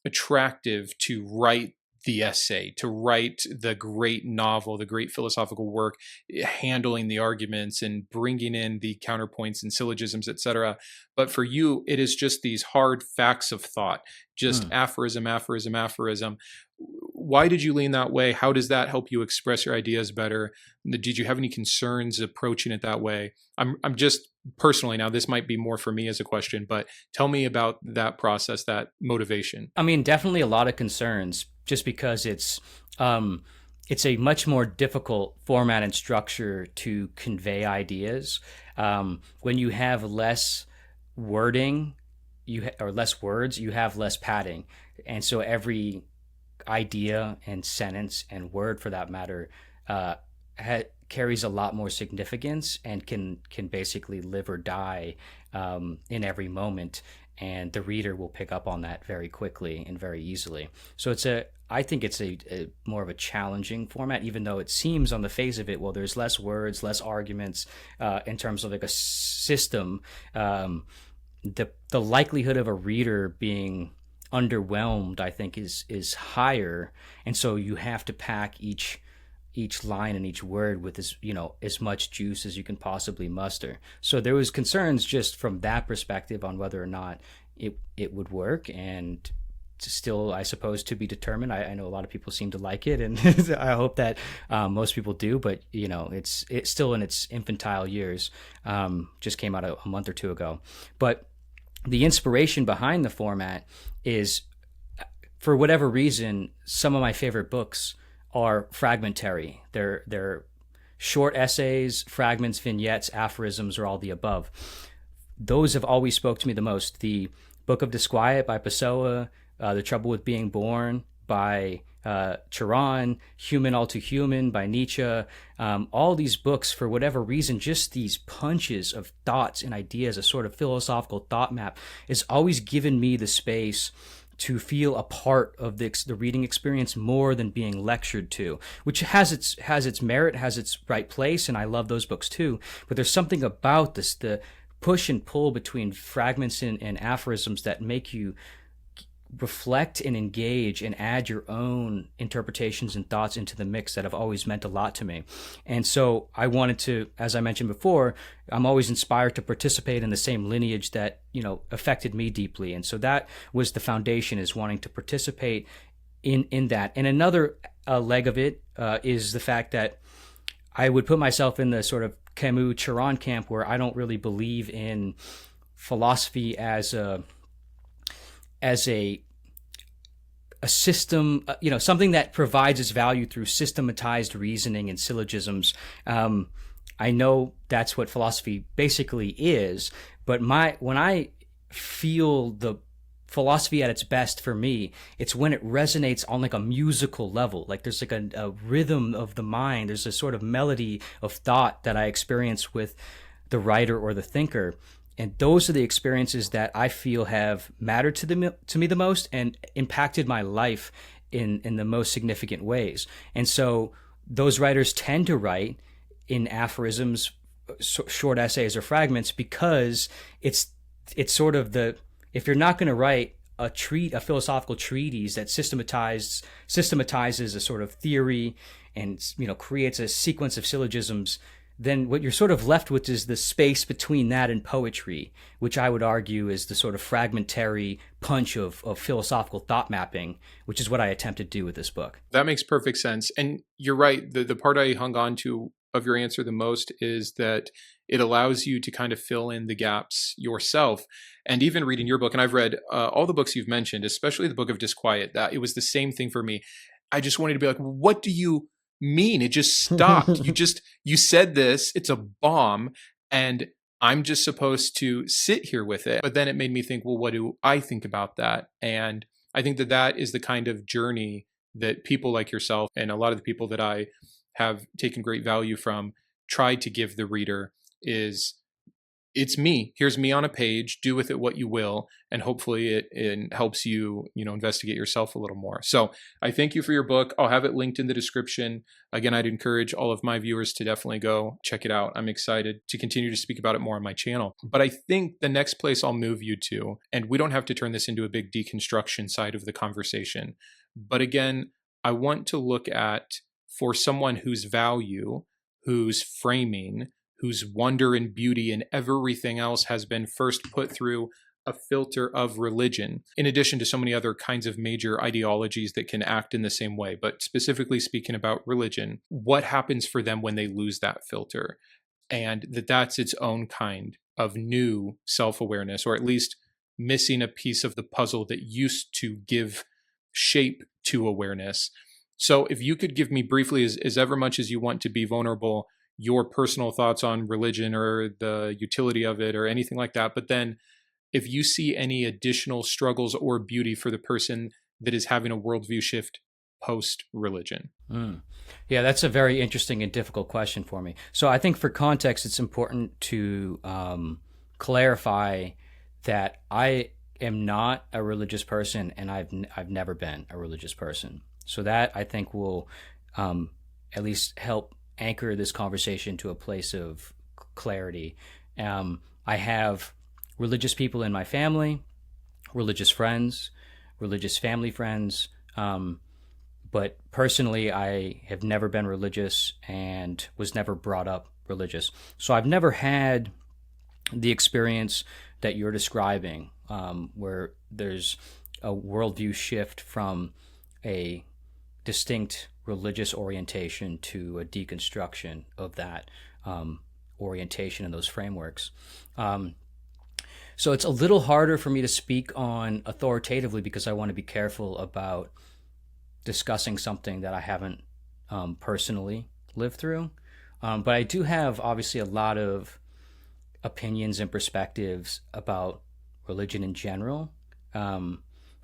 attractive to write the essay, to write the great novel, the great philosophical work, handling the arguments and bringing in the counterpoints and syllogisms, etc. But for you, it is just these hard facts of thought, just aphorism, aphorism, aphorism. Why did you lean that way? How does that help you express your ideas better? Did you have any concerns approaching it that way? I'm just personally, now this might be more for me as a question, but tell me about that process, that motivation. I mean, definitely a lot of concerns, just because it's a much more difficult format and structure to convey ideas. When you have less wording, or less words, you have less padding, and so every idea and sentence and word, for that matter, carries a lot more significance and can basically live or die in every moment, and the reader will pick up on that very quickly and very easily. So I think it's a more of a challenging format, even though it seems on the face of it, well, there's less words, less arguments, in terms of like a system. The likelihood of a reader being underwhelmed, I think, is higher, and so you have to pack each line and each word with as much juice as you can possibly muster. So there was concerns just from that perspective on whether or not it would work, and still, I suppose, to be determined. I know a lot of people seem to like it, and I hope that most people do, but it's still in its infantile years. Just came out a month or two ago. But the inspiration behind the format is, for whatever reason, some of my favorite books are fragmentary. They're short essays, fragments, vignettes, aphorisms, or all the above. Those have always spoke to me the most. The Book of Disquiet by Pessoa, The Trouble with Being Born by Chiron, Human All Too Human by Nietzsche. All these books, for whatever reason, just these punches of thoughts and ideas, a sort of philosophical thought map, has always given me the space to feel a part of the reading experience more than being lectured to, which has its merit, has its right place, and I love those books too. But there's something about the push and pull between fragments and aphorisms that make you reflect and engage and add your own interpretations and thoughts into the mix that have always meant a lot to me. And so I wanted to, as I mentioned before, I'm always inspired to participate in the same lineage that, affected me deeply. And so that was the foundation, is wanting to participate in that. And another leg of it is the fact that I would put myself in the sort of Camus Chiron camp, where I don't really believe in philosophy as a system, something that provides its value through systematized reasoning and syllogisms. I know that's what philosophy basically is, but when I feel the philosophy at its best for me, it's when it resonates on like a musical level. Like there's like a rhythm of the mind. There's a sort of melody of thought that I experience with the writer or the thinker. And those are the experiences that I feel have mattered to me the most and impacted my life in the most significant ways. And so those writers tend to write in aphorisms, short essays or fragments, because it's sort of if you're not going to write a philosophical treatise that systematizes a sort of theory and creates a sequence of syllogisms, then what you're sort of left with is the space between that and poetry, which I would argue is the sort of fragmentary punch of philosophical thought mapping, which is what I attempted to do with this book. That makes perfect sense. And you're right. The part I hung on to of your answer the most is that it allows you to kind of fill in the gaps yourself. And even reading your book, and I've read all the books you've mentioned, especially the book of Disquiet, that it was the same thing for me. I just wanted to be like, what do you mean? It just stopped. You said this, it's a bomb, and I'm just supposed to sit here with it. But then it made me think, well, what do I think about that? And I think that is the kind of journey that people like yourself and a lot of the people that I have taken great value from try to give the reader is, it's me. Here's me on a page. Do with it what you will. And hopefully it helps you, investigate yourself a little more. So I thank you for your book. I'll have it linked in the description. Again, I'd encourage all of my viewers to definitely go check it out. I'm excited to continue to speak about it more on my channel. But I think the next place I'll move you to, and we don't have to turn this into a big deconstruction side of the conversation, but again, I want to look at, for someone whose value, whose framing, whose wonder and beauty and everything else has been first put through a filter of religion, in addition to so many other kinds of major ideologies that can act in the same way. But specifically speaking about religion, what happens for them when they lose that filter? And that's its own kind of new self-awareness, or at least missing a piece of the puzzle that used to give shape to awareness. So if you could give me briefly, as ever much as you want to be vulnerable, your personal thoughts on religion or the utility of it or anything like that. But then if you see any additional struggles or beauty for the person that is having a worldview shift post-religion. Yeah, that's a very interesting and difficult question for me. So I think for context, it's important to clarify that I am not a religious person, and I've never been a religious person. So that, I think, will at least help anchor this conversation to a place of clarity. I have religious people in my family, religious friends, religious family friends, but personally, I have never been religious and was never brought up religious. So I've never had the experience that you're describing, where there's a worldview shift from a distinct religious orientation to a deconstruction of that orientation and those frameworks. So it's a little harder for me to speak on authoritatively because I want to be careful about discussing something that I haven't personally lived through. But I do have obviously a lot of opinions and perspectives about religion in general.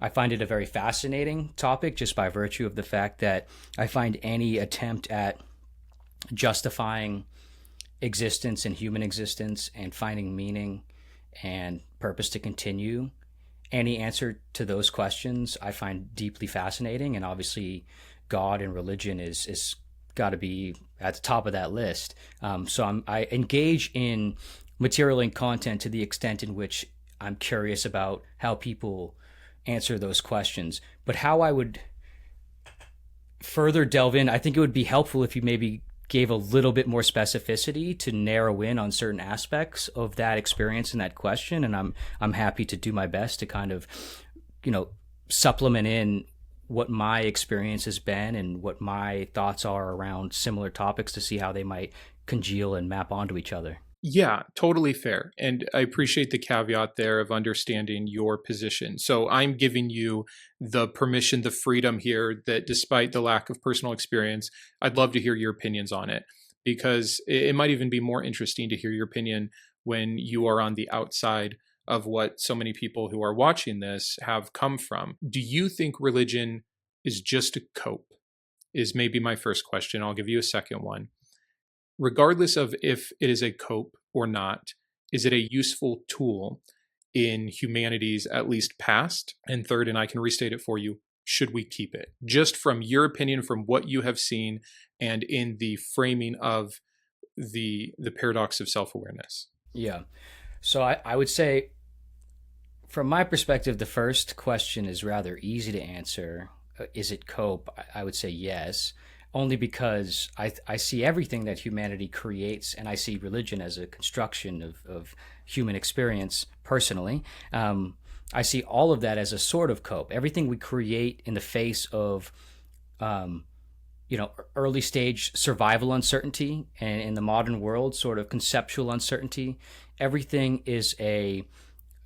I find it a very fascinating topic just by virtue of the fact that I find any attempt at justifying existence and human existence and finding meaning and purpose to continue, any answer to those questions I find deeply fascinating. And obviously God and religion is got to be at the top of that list. So I engage in material and content to the extent in which I'm curious about how people answer those questions. But how I would further delve in, I think it would be helpful if you maybe gave a little bit more specificity to narrow in on certain aspects of that experience and that question. And I'm happy to do my best to kind of, supplement in what my experience has been and what my thoughts are around similar topics to see how they might congeal and map onto each other. Yeah, totally fair. And I appreciate the caveat there of understanding your position. So I'm giving you the permission, the freedom here that despite the lack of personal experience, I'd love to hear your opinions on it, because it might even be more interesting to hear your opinion when you are on the outside of what so many people who are watching this have come from. Do you think religion is just a cope? Is maybe my first question. I'll give you a second one. Regardless of if it is a cope or not, is it a useful tool in humanity's at least past? And third, and I can restate it for you, should we keep it? Just from your opinion, from what you have seen, and in the framing of the paradox of self-awareness. Yeah. So I would say, from my perspective, the first question is rather easy to answer. Is it cope? I would say yes. Only because I see everything that humanity creates, and I see religion as a construction of human experience personally. I see all of that as a sort of cope. Everything we create in the face of, early stage survival uncertainty, and in the modern world, sort of conceptual uncertainty, everything is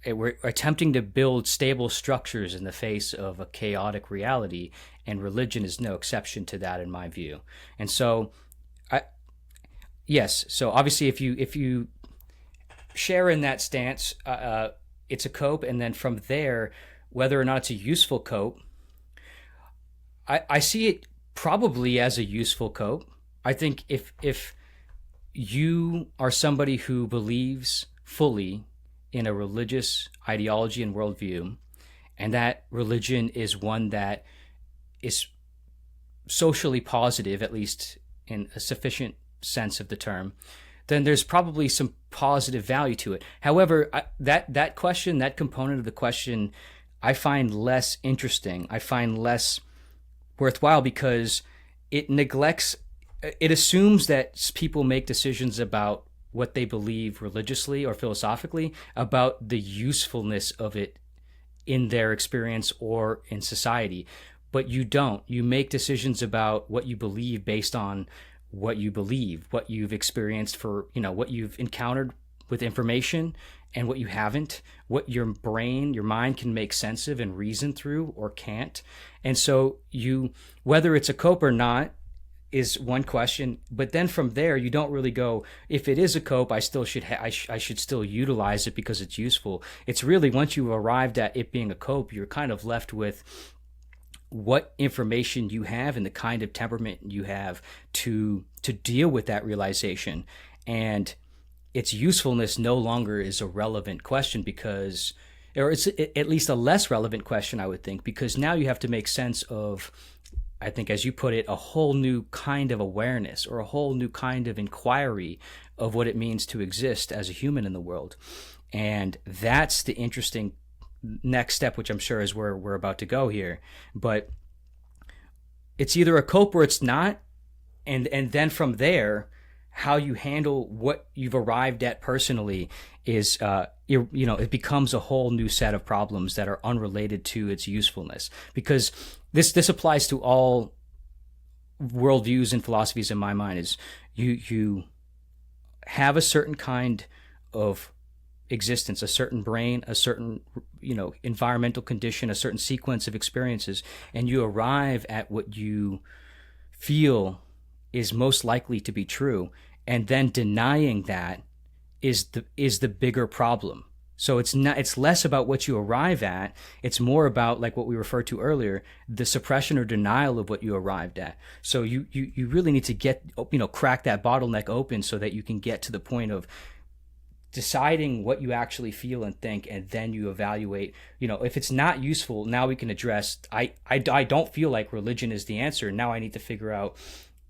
we're attempting to build stable structures in the face of a chaotic reality, and religion is no exception to that in my view. And so, so obviously if you share in that stance, it's a cope, and then from there, whether or not it's a useful cope, I see it probably as a useful cope. I think if you are somebody who believes fully in a religious ideology and worldview, and that religion is one that is socially positive, at least in a sufficient sense of the term, then there's probably some positive value to it. However, that question, that component of the question, I find less interesting. I find less worthwhile because it assumes that people make decisions about what they believe religiously or philosophically about the usefulness of it in their experience or in society. But you don't. You make decisions about what you believe based on what you believe, what you've experienced what you've encountered with information and what you haven't, what your mind can make sense of and reason through or can't. And so whether it's a cope or not, is one question, but then from there you don't really go, if it is a cope, I should still utilize it because it's useful. It's really, once you've arrived at it being a cope, you're kind of left with what information you have and the kind of temperament you have to deal with that realization. And its usefulness no longer is a relevant question or it's at least a less relevant question, I would think, because now you have to make sense of, I think, as you put it, a whole new kind of awareness or a whole new kind of inquiry of what it means to exist as a human in the world. And that's the interesting next step, which I'm sure is where we're about to go here. But it's either a cope or it's not. And then from there, how you handle what you've arrived at personally is, it becomes a whole new set of problems that are unrelated to its usefulness. Because this applies to all worldviews and philosophies in my mind, is you have a certain kind of existence, a certain brain, a certain environmental condition, a certain sequence of experiences, and you arrive at what you feel is most likely to be true, and then denying that is the bigger problem. So it's less about what you arrive at. It's more about, like what we referred to earlier, the suppression or denial of what you arrived at. So you really need to crack that bottleneck open so that you can get to the point of deciding what you actually feel and think, and then you evaluate, if it's not useful, now we can address, I don't feel like religion is the answer. Now I need to figure out,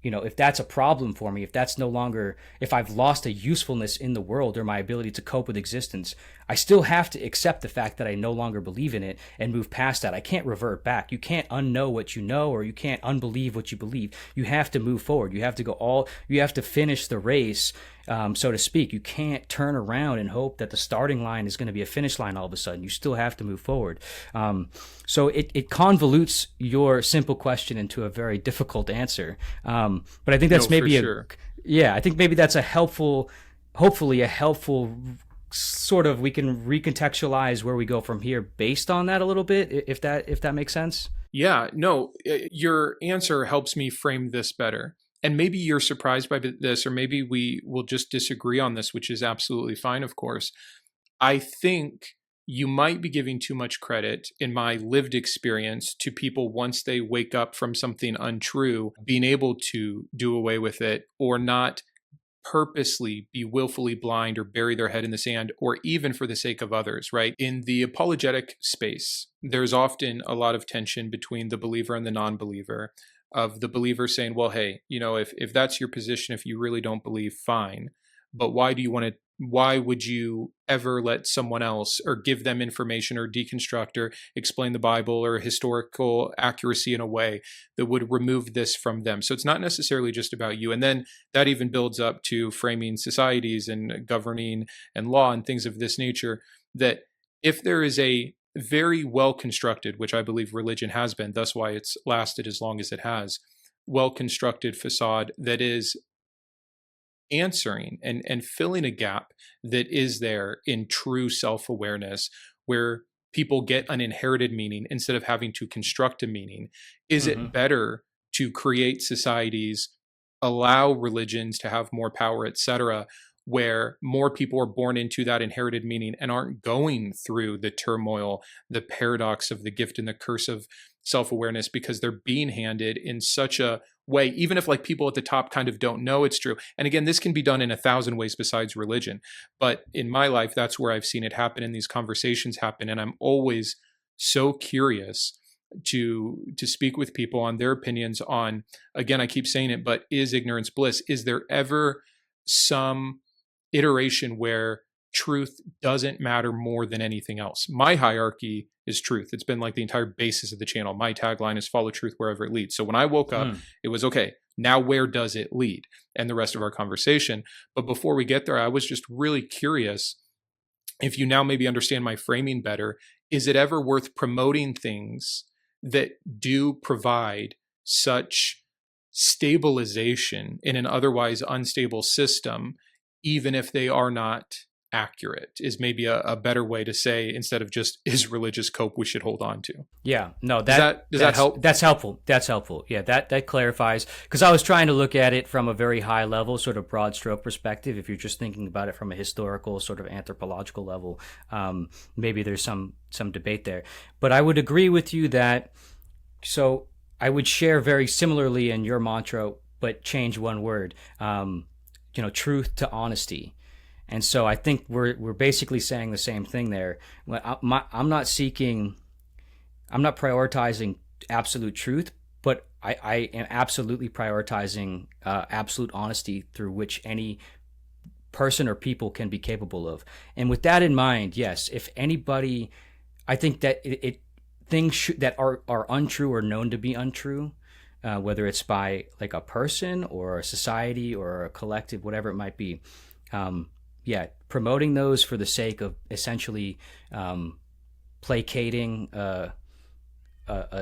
if that's a problem for me, if that's no longer, if I've lost a usefulness in the world or my ability to cope with existence, I still have to accept the fact that I no longer believe in it and move past that. I can't revert back. You can't unknow what you know, or you can't unbelieve what you believe. You have to move forward. You have to finish the race, so to speak. You can't turn around and hope that the starting line is going to be a finish line all of a sudden. You still have to move forward. So it convolutes your simple question into a very difficult answer. But I think that's maybe I think maybe that's hopefully a helpful sort of, we can recontextualize where we go from here based on that a little bit, if that makes sense. Yeah, no, your answer helps me frame this better. And maybe you're surprised by this, or maybe we will just disagree on this, which is absolutely fine, of course. I think you might be giving too much credit, in my lived experience, to people once they wake up from something untrue, being able to do away with it, or not purposely be willfully blind or bury their head in the sand, or even for the sake of others, right? In the apologetic space, there's often a lot of tension between the believer and the non-believer, of the believer saying, well, hey, if that's your position, if you really don't believe, fine. But why would you ever let someone else, or give them information, or deconstruct or explain the Bible or historical accuracy in a way that would remove this from them? So it's not necessarily just about you. And then that even builds up to framing societies and governing and law and things of this nature, that if there is a very well constructed, which I believe religion has been, thus why it's lasted as long as it has, well constructed facade that is answering and filling a gap that is there in true self-awareness, where people get an inherited meaning instead of having to construct a meaning. Is it better to create societies, allow religions to have more power, etc., where more people are born into that inherited meaning and aren't going through the turmoil, the paradox of the gift and the curse of self-awareness, because they're being handed in such a way, even if like people at the top kind of don't know it's true. And again, this can be done in 1,000 ways besides religion. But in my life, that's where I've seen it happen, and these conversations happen. And I'm always so curious to speak with people on their opinions on, again, I keep saying it, but is ignorance bliss? Is there ever some iteration where truth doesn't matter more than anything else? My hierarchy is truth. It's been like the entire basis of the channel. My tagline is follow truth wherever it leads. So when I woke up, it was, okay, now where does it lead? And the rest of our conversation. But before we get there, I was just really curious, if you now maybe understand my framing better, is it ever worth promoting things that do provide such stabilization in an otherwise unstable system, even if they are not accurate, is maybe a better way to say, instead of just, is religious cope we should hold on to? Yeah, no, does that help? That's helpful. That's helpful. Yeah, that clarifies, because I was trying to look at it from a very high level, sort of broad stroke perspective. If you're just thinking about it from a historical, sort of anthropological level, maybe there's some debate there. But I would agree with you that, so I would share very similarly in your mantra, but change one word, truth to honesty. And so I think we're basically saying the same thing there. I'm not prioritizing absolute truth, but I am absolutely prioritizing absolute honesty, through which any person or people can be capable of. And with that in mind, yes, if anybody, I think that things that are untrue or known to be untrue, whether it's by like a person or a society or a collective, whatever it might be, promoting those for the sake of essentially placating a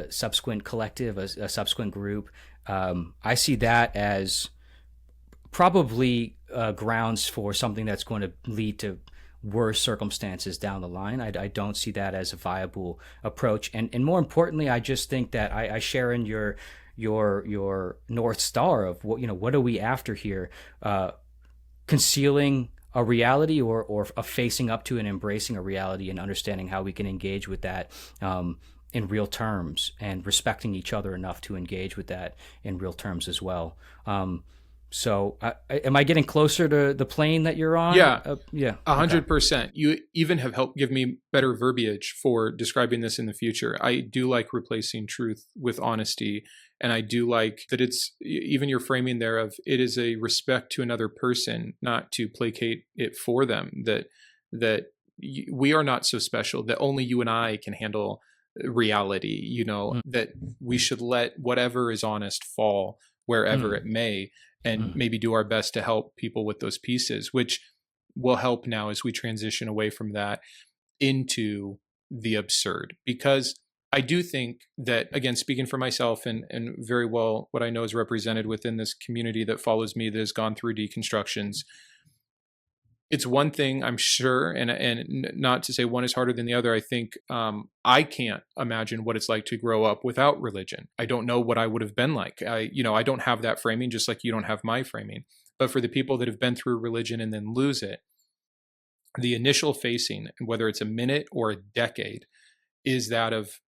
subsequent collective, a subsequent group, I see that as probably grounds for something that's going to lead to worse circumstances down the line. I don't see that as a viable approach. And more importantly, I just think that I share in your North Star of what are we after here? Concealing a reality, or a facing up to and embracing a reality, and understanding how we can engage with that in real terms, and respecting each other enough to engage with that in real terms as well. So, am I getting closer to the plane that you're on? Yeah, Yeah. 100%. You even have helped give me better verbiage for describing this in the future. I do like replacing truth with honesty. And I do like that it's even your framing there of it is a respect to another person, not to placate it for them, that we are not so special, that only you and I can handle reality, that we should let whatever is honest fall wherever it may, and maybe do our best to help people with those pieces, which will help now as we transition away from that into the absurd. Because I do think that, again, speaking for myself and very well what I know is represented within this community that follows me that has gone through deconstructions, it's one thing, I'm sure, and not to say one is harder than the other. I think I can't imagine what it's like to grow up without religion. I don't know what I would have been like. I don't have that framing, just like you don't have my framing. But for the people that have been through religion and then lose it, the initial facing, whether it's a minute or a decade, is that of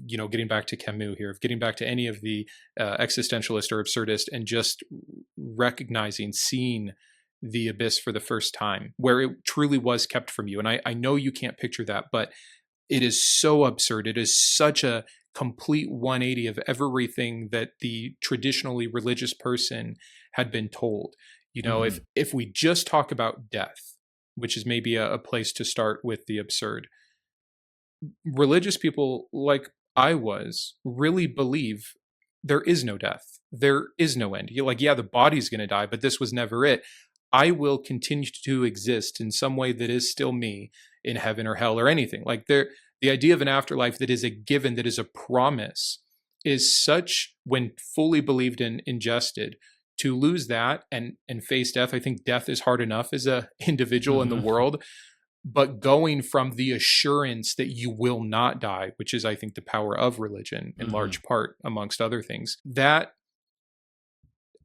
getting back to Camus here, of getting back to any of the existentialist or absurdist, and just recognizing, seeing the abyss for the first time, where it truly was kept from you. And I know you can't picture that, but it is so absurd. It is such a complete 180 of everything that the traditionally religious person had been told. If we just talk about death, which is maybe a place to start with the absurd, religious people like I was really believe there is no death. There is no end. You're like, yeah, the body's going to die, but this was never it. I will continue to exist in some way that is still me in heaven or hell or anything. Like the idea of an afterlife that is a given, that is a promise, is such, when fully believed and ingested, to lose that and face death. I think death is hard enough as a individual in the world, but going from the assurance that you will not die, which is, I think, the power of religion in large part, amongst other things, that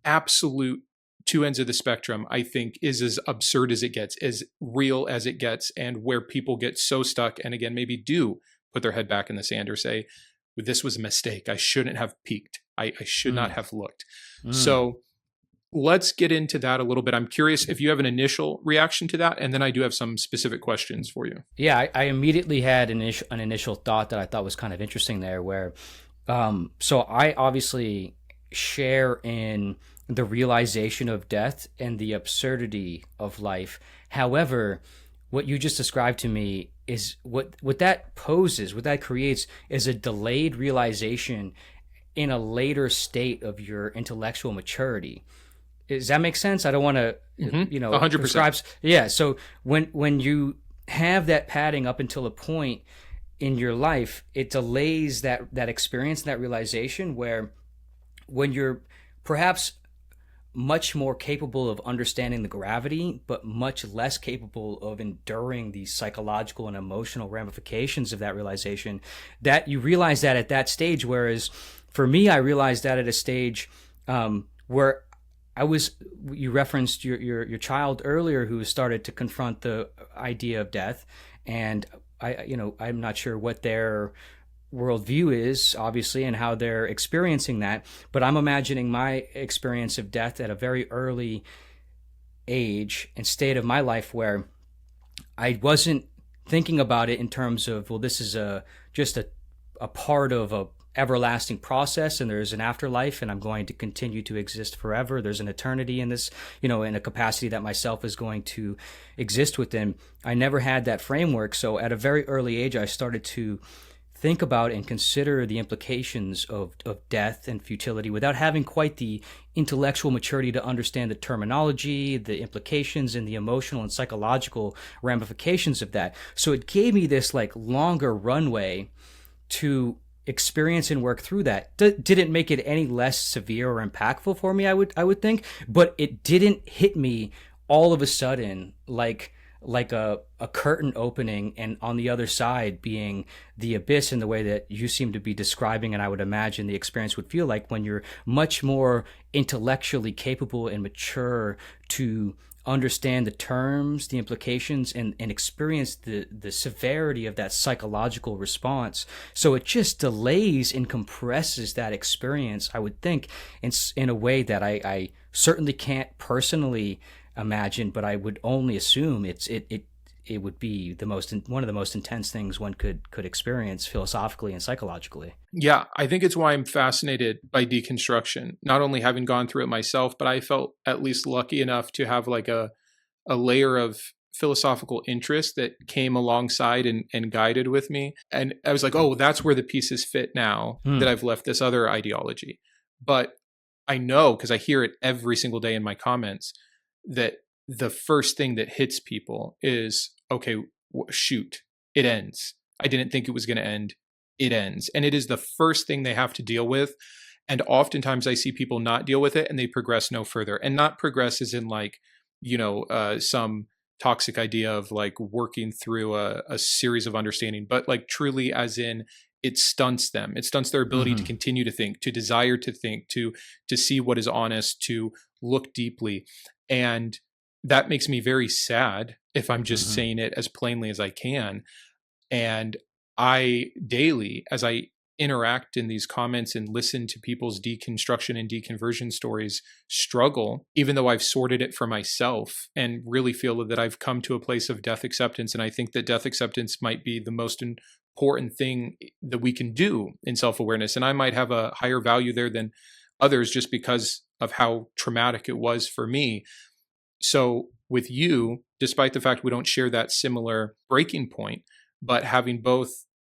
absolute two ends of the spectrum, I think, is as absurd as it gets, as real as it gets, and where people get so stuck and, again, maybe do put their head back in the sand or say, this was a mistake. I shouldn't have peeked. I should not have looked. So let's get into that a little bit. I'm curious if you have an initial reaction to that, and then I do have some specific questions for you. Yeah, I immediately had an initial thought that I thought was kind of interesting there, where so I obviously share in the realization of death and the absurdity of life. However, what you just described to me is what that poses, what that creates, is a delayed realization in a later state of your intellectual maturity. Does that make sense? I don't want to, 100%. prescribe. Yeah. So when you have that padding up until a point in your life, it delays that experience, that realization, where when you're perhaps much more capable of understanding the gravity, but much less capable of enduring the psychological and emotional ramifications of that realization, that you realize that at that stage. Whereas for me, I realized that at a stage where you referenced your child earlier, who started to confront the idea of death. And I'm not sure what their worldview is, obviously, and how they're experiencing that. But I'm imagining my experience of death at a very early age and state of my life, where I wasn't thinking about it in terms of, well, this is just a part of a everlasting process, and there's an afterlife, and I'm going to continue to exist forever. There's an eternity in this, in a capacity that myself is going to exist within. I never had that framework. So at a very early age, I started to think about and consider the implications of death and futility without having quite the intellectual maturity to understand the terminology, the implications, and the emotional and psychological ramifications of that. So it gave me this longer runway to experience and work through that. Didn't make it any less severe or impactful for me, I would think, but it didn't hit me all of a sudden like a curtain opening, and on the other side being the abyss, in the way that you seem to be describing. And I would imagine the experience would feel like when you're much more intellectually capable and mature to understand the terms, the implications, and experience the severity of that psychological response. So it just delays and compresses that experience, I would think, in a way that I certainly can't personally imagine, but I would only assume it would be one of the most intense things one could experience philosophically and psychologically. Yeah, I think it's why I'm fascinated by deconstruction. Not only having gone through it myself, but I felt at least lucky enough to have like a layer of philosophical interest that came alongside and guided with me. And I was like, oh, that's where the pieces fit now that I've left this other ideology. But I know, because I hear it every single day in my comments, that the first thing that hits people is, okay, shoot, it ends. I didn't think it was going to end. It ends. And it is the first thing they have to deal with. And oftentimes I see people not deal with it and they progress no further. And not progress as in like, some toxic idea of like working through a series of understanding, but like truly as in it stunts them. It stunts their ability to continue to think, to desire to think, to see what is honest, to look deeply. And that makes me very sad, if I'm just saying it as plainly as I can. And I daily, as I interact in these comments and listen to people's deconstruction and deconversion stories, struggle, even though I've sorted it for myself and really feel that I've come to a place of death acceptance. And I think that death acceptance might be the most important thing that we can do in self-awareness. And I might have a higher value there than others just because of how traumatic it was for me. So with you, despite the fact we don't share that similar breaking point, but having both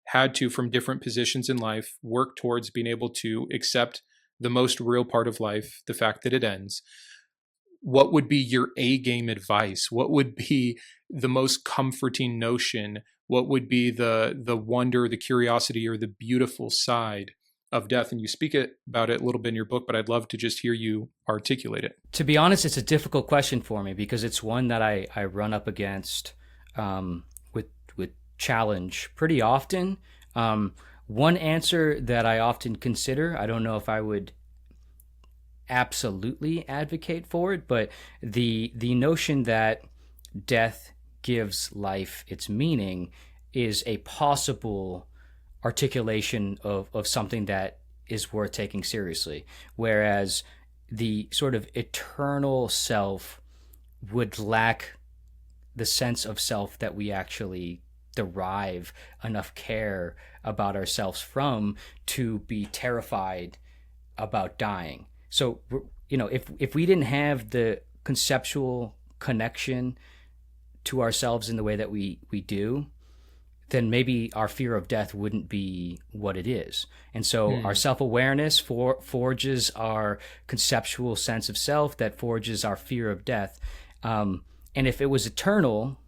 had to, from different positions in life, work towards being able to accept the most real part of life, the fact that it ends, what would be your A-game advice? What would be the most comforting notion? What would be the wonder, the curiosity, or the beautiful side of death? And you speak about it a little bit in your book, but I'd love to just hear you articulate it. To be honest, it's a difficult question for me because it's one that I run up against with challenge pretty often. One answer that I often consider, I don't know if I would absolutely advocate for it, but the notion that death gives life its meaning is a possible articulation of something that is worth taking seriously. Whereas the sort of eternal self would lack the sense of self that we actually derive enough care about ourselves from to be terrified about dying. So, if we didn't have the conceptual connection to ourselves in the way that we do, then maybe our fear of death wouldn't be what it is. And so our self-awareness forges our conceptual sense of self that forges our fear of death. And if it was eternal,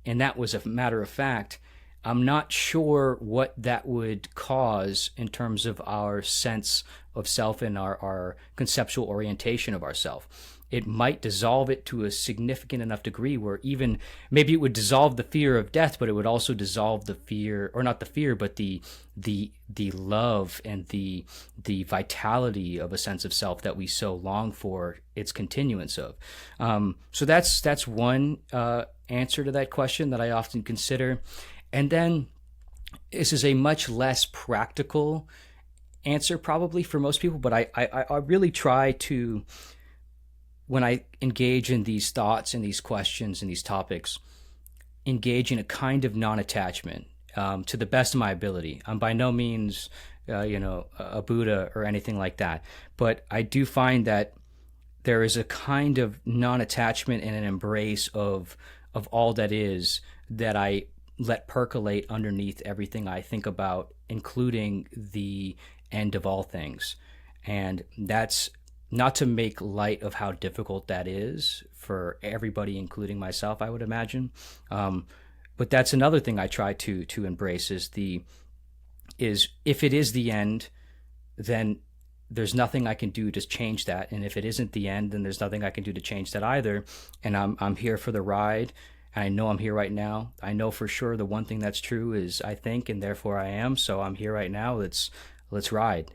and that was a matter of fact, I'm not sure what that would cause in terms of our sense of self and our conceptual orientation of ourself. It might dissolve it to a significant enough degree where even maybe it would dissolve the fear of death, but it would also dissolve the fear, or not the fear, but the love and the vitality of a sense of self that we so long for its continuance of. So that's one answer to that question that I often consider. And then this is a much less practical answer probably for most people, but I really try to, when I engage in these thoughts and these questions and these topics, engage in a kind of non-attachment to the best of my ability. I'm by no means, a Buddha or anything like that, but I do find that there is a kind of non-attachment and an embrace of all that is that I let percolate underneath everything I think about, including the end of all things. And that's not to make light of how difficult that is for everybody, including myself, I would imagine. But that's another thing I try to embrace is if it is the end, then there's nothing I can do to change that. And if it isn't the end, then there's nothing I can do to change that either. And I'm here for the ride. And I know I'm here right now. I know for sure the one thing that's true is I think, and therefore I am. So I'm here right now. Let's ride.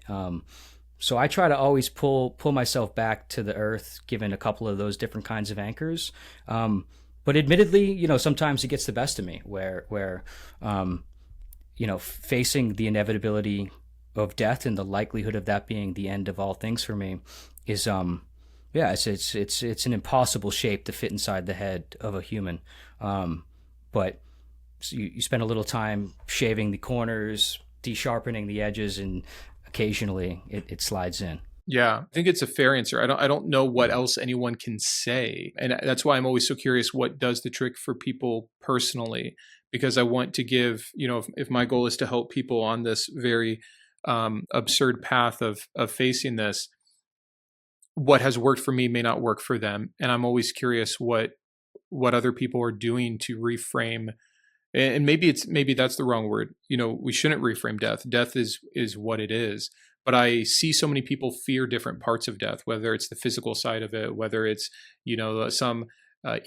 So I try to always pull myself back to the earth, given a couple of those different kinds of anchors. But admittedly, sometimes it gets the best of me, where facing the inevitability of death and the likelihood of that being the end of all things for me is it's an impossible shape to fit inside the head of a human. But you spend a little time shaving the corners, de-sharpening the edges, and occasionally it slides in. Yeah, I think it's a fair answer. I don't know what else anyone can say. And that's why I'm always so curious what does the trick for people personally, because I want to give, if my goal is to help people on this very absurd path of facing this, what has worked for me may not work for them. And I'm always curious what other people are doing to reframe. And maybe that's the wrong word. We shouldn't reframe death. Death is what it is. But I see so many people fear different parts of death, whether it's the physical side of it, whether it's, some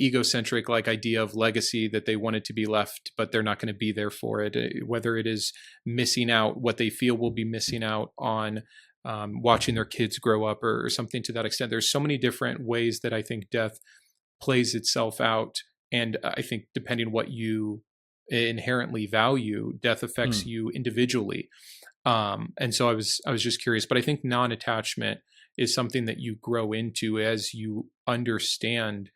egocentric idea of legacy that they wanted to be left, but they're not going to be there for it, whether it is missing out what they feel will be missing out on watching their kids grow up or something to that extent. There's so many different ways that I think death plays itself out. And I think depending what you inherently value, death affects you individually. And so I was just curious, but I think non-attachment is something that you grow into as you understand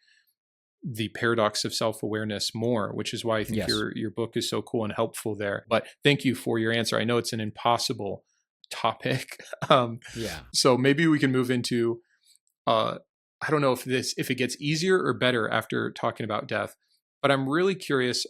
the paradox of self-awareness more, which is why I think your book is so cool and helpful there. But thank you for your answer. I know it's an impossible topic. So maybe we can move into, I don't know if it gets easier or better after talking about death, but I'm really curious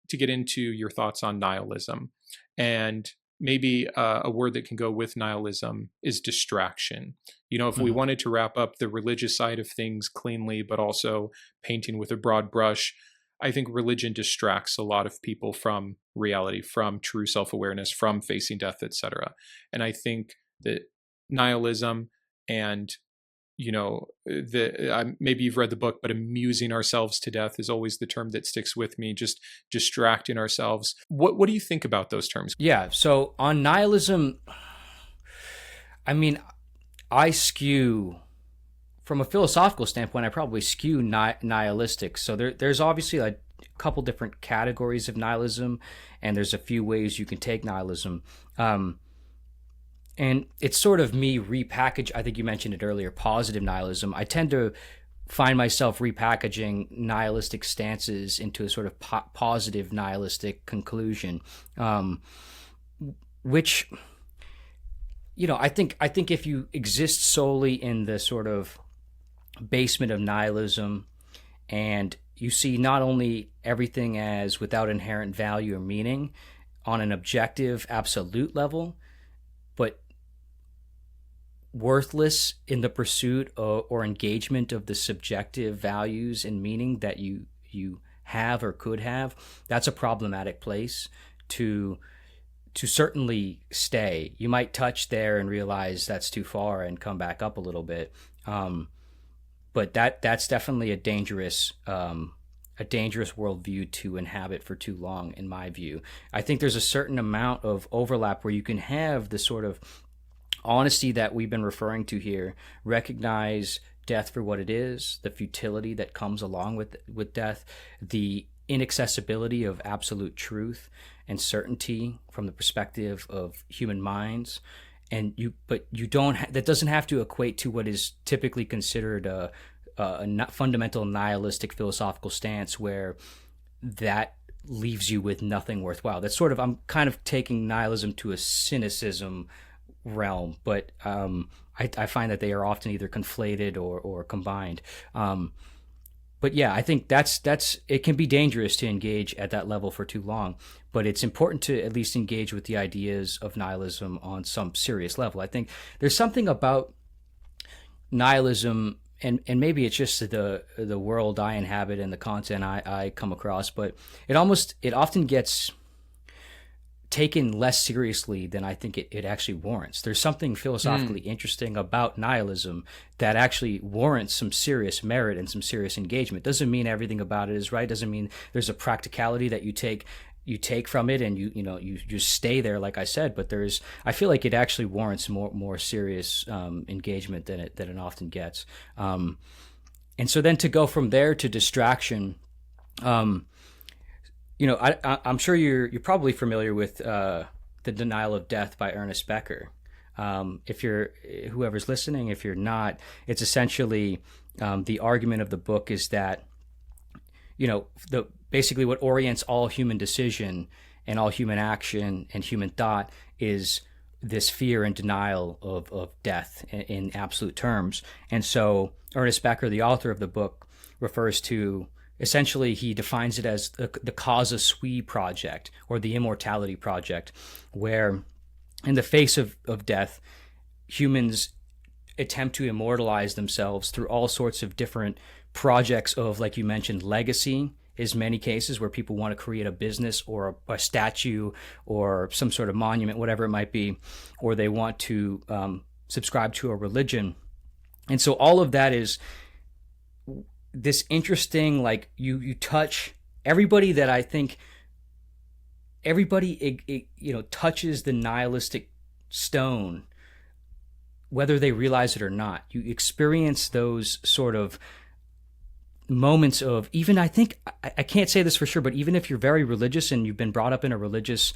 to get into your thoughts on nihilism. And maybe a word that can go with nihilism is distraction. If we wanted to wrap up the religious side of things cleanly, but also painting with a broad brush, I think religion distracts a lot of people from reality, from true self-awareness, from facing death, etc. And I think that nihilism and maybe you've read the book, but amusing ourselves to death is always the term that sticks with me, just distracting ourselves. What do you think about those terms? Yeah. So on nihilism, I mean, I skew, from a philosophical standpoint, I probably skew nihilistic. So there's obviously a couple different categories of nihilism, and there's a few ways you can take nihilism. And it's sort of me repackage. I think you mentioned it earlier, positive nihilism. I tend to find myself repackaging nihilistic stances into a sort of positive nihilistic conclusion, which, I think if you exist solely in the sort of basement of nihilism and you see not only everything as without inherent value or meaning on an objective, absolute level, but worthless in the pursuit or engagement of the subjective values and meaning that you have or could have, that's a problematic place to certainly stay. You might touch there and realize that's too far and come back up a little bit. But that's definitely a dangerous worldview to inhabit for too long, in my view. I think there's a certain amount of overlap where you can have the sort of honesty that we've been referring to here, recognize death for what it is, the futility that comes along with death, the inaccessibility of absolute truth and certainty from the perspective of human minds. But you don't. That doesn't have to equate to what is typically considered a fundamental nihilistic philosophical stance, where that leaves you with nothing worthwhile. That's sort of, I'm kind of taking nihilism to a cynicism realm, but I find that they are often either conflated or combined. But yeah, I think that's it can be dangerous to engage at that level for too long, but it's important to at least engage with the ideas of nihilism on some serious level. I think there's something about nihilism, and maybe it's just the world I inhabit and the content I come across, but it often gets taken less seriously than I think it actually warrants. There's something philosophically interesting about nihilism that actually warrants some serious merit and some serious engagement. Doesn't mean everything about it is right. Doesn't mean there's a practicality that you take you take from it and you just stay there, like I said. But I feel like it actually warrants more serious engagement than it often gets. And so then to go from there to distraction, I'm sure you're probably familiar with The Denial of Death by Ernest Becker. If you're whoever's listening, if you're not, it's essentially the argument of the book is that basically what orients all human decision and all human action and human thought is this fear and denial of death in absolute terms. And so Ernest Becker, the author of the book, refers to, essentially he defines it as the causa sui project, or the immortality project, where in the face of death, humans attempt to immortalize themselves through all sorts of different projects of, like you mentioned, legacy is many cases where people want to create a business or a statue or some sort of monument, whatever it might be, or they want to subscribe to a religion. And so all of that is this interesting, like you touch everybody that I think everybody touches the nihilistic stone, whether they realize it or not. You experience those sort of moments of, even, I think, I can't say this for sure, but even if you're very religious and you've been brought up in a religious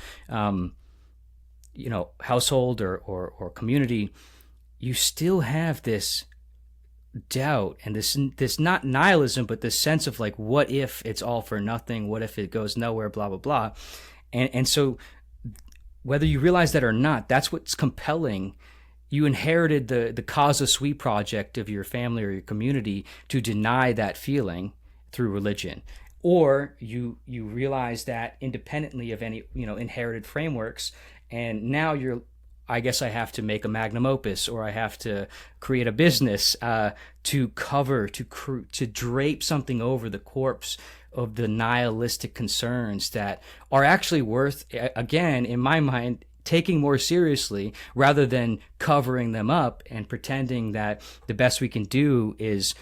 household or community, you still have this doubt and this not nihilism, but this sense of like, what if it's all for nothing? What if it goes nowhere? Blah blah blah. And so whether you realize that or not, that's what's compelling. You inherited the causa sui project of your family or your community to deny that feeling through religion, or you realize that independently of any inherited frameworks, and now I guess I have to make a magnum opus, or I have to create a business to drape something over the corpse of the nihilistic concerns that are actually worth, again, in my mind, taking more seriously, rather than covering them up and pretending that the best we can do is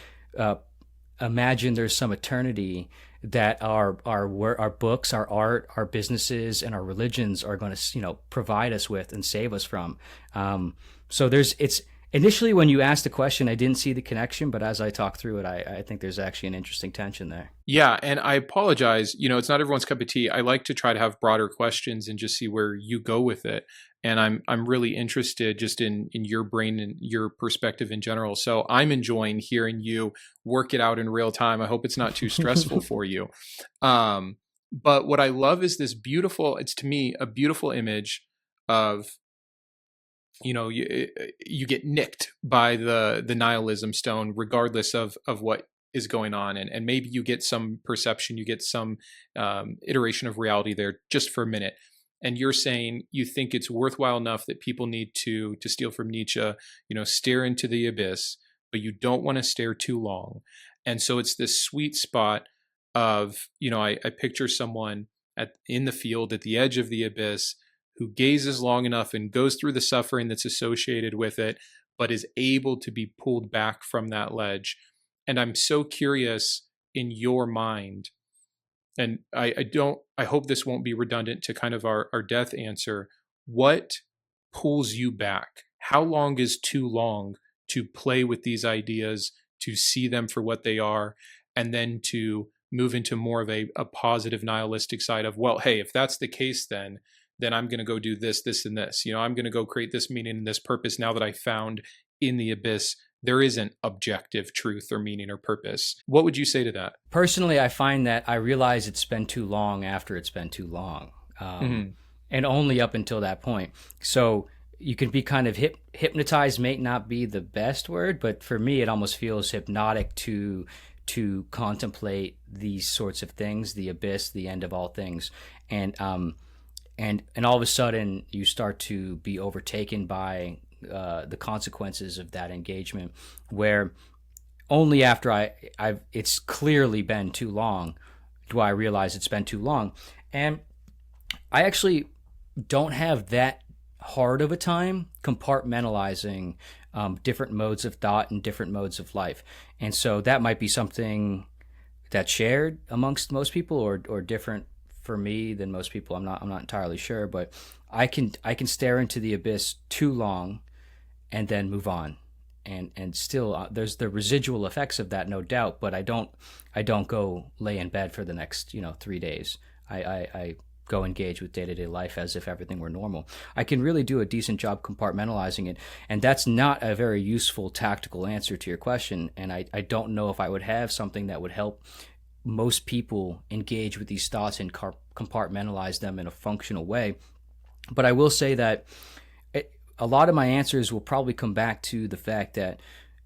imagine there's some eternity that our books, our art, our businesses, and our religions are going to provide us with and save us from. So it's initially, when you asked the question, I didn't see the connection, but as I talk through it, I think there's actually an interesting tension there. Yeah, and I apologize. It's not everyone's cup of tea. I like to try to have broader questions and just see where you go with it. And I'm really interested just in your brain and your perspective in general. So I'm enjoying hearing you work it out in real time. I hope it's not too stressful for you. But what I love is this beautiful, it's to me a beautiful image of, you get nicked by the nihilism stone, regardless of what is going on. And maybe you get some perception, you get some iteration of reality there just for a minute. And you're saying you think it's worthwhile enough that people need to steal from Nietzsche, stare into the abyss, but you don't want to stare too long. And so it's this sweet spot of, I picture someone in the field at the edge of the abyss who gazes long enough and goes through the suffering that's associated with it, but is able to be pulled back from that ledge. And I'm so curious, in your mind, and I hope this won't be redundant to kind of our death answer, what pulls you back? How long is too long to play with these ideas, to see them for what they are, and then to move into more of a positive nihilistic side of, well, hey, if that's the case, then I'm going to go do this, this, and this. I'm going to go create this meaning and this purpose now that I found in the abyss there isn't objective truth or meaning or purpose. What would you say to that? Personally, I find that I realize it's been too long after it's been too long, and only up until that point. So you can be kind of hypnotized, may not be the best word, but for me, it almost feels hypnotic to contemplate these sorts of things, the abyss, the end of all things. And all of a sudden you start to be overtaken by the consequences of that engagement, where only after it's clearly been too long do I realize it's been too long. And I actually don't have that hard of a time compartmentalizing different modes of thought and different modes of life. And so that might be something that's shared amongst most people, or different for me than most people. I'm not entirely sure, but I can stare into the abyss too long and then move on. And still there's the residual effects of that, no doubt, but I don't go lay in bed for the next 3 days. I go engage with day-to-day life as if everything were normal. I can really do a decent job compartmentalizing it, and that's not a very useful tactical answer to your question, and I don't know if I would have something that would help most people engage with these thoughts and compartmentalize them in a functional way. But I will say that a lot of my answers will probably come back to the fact that,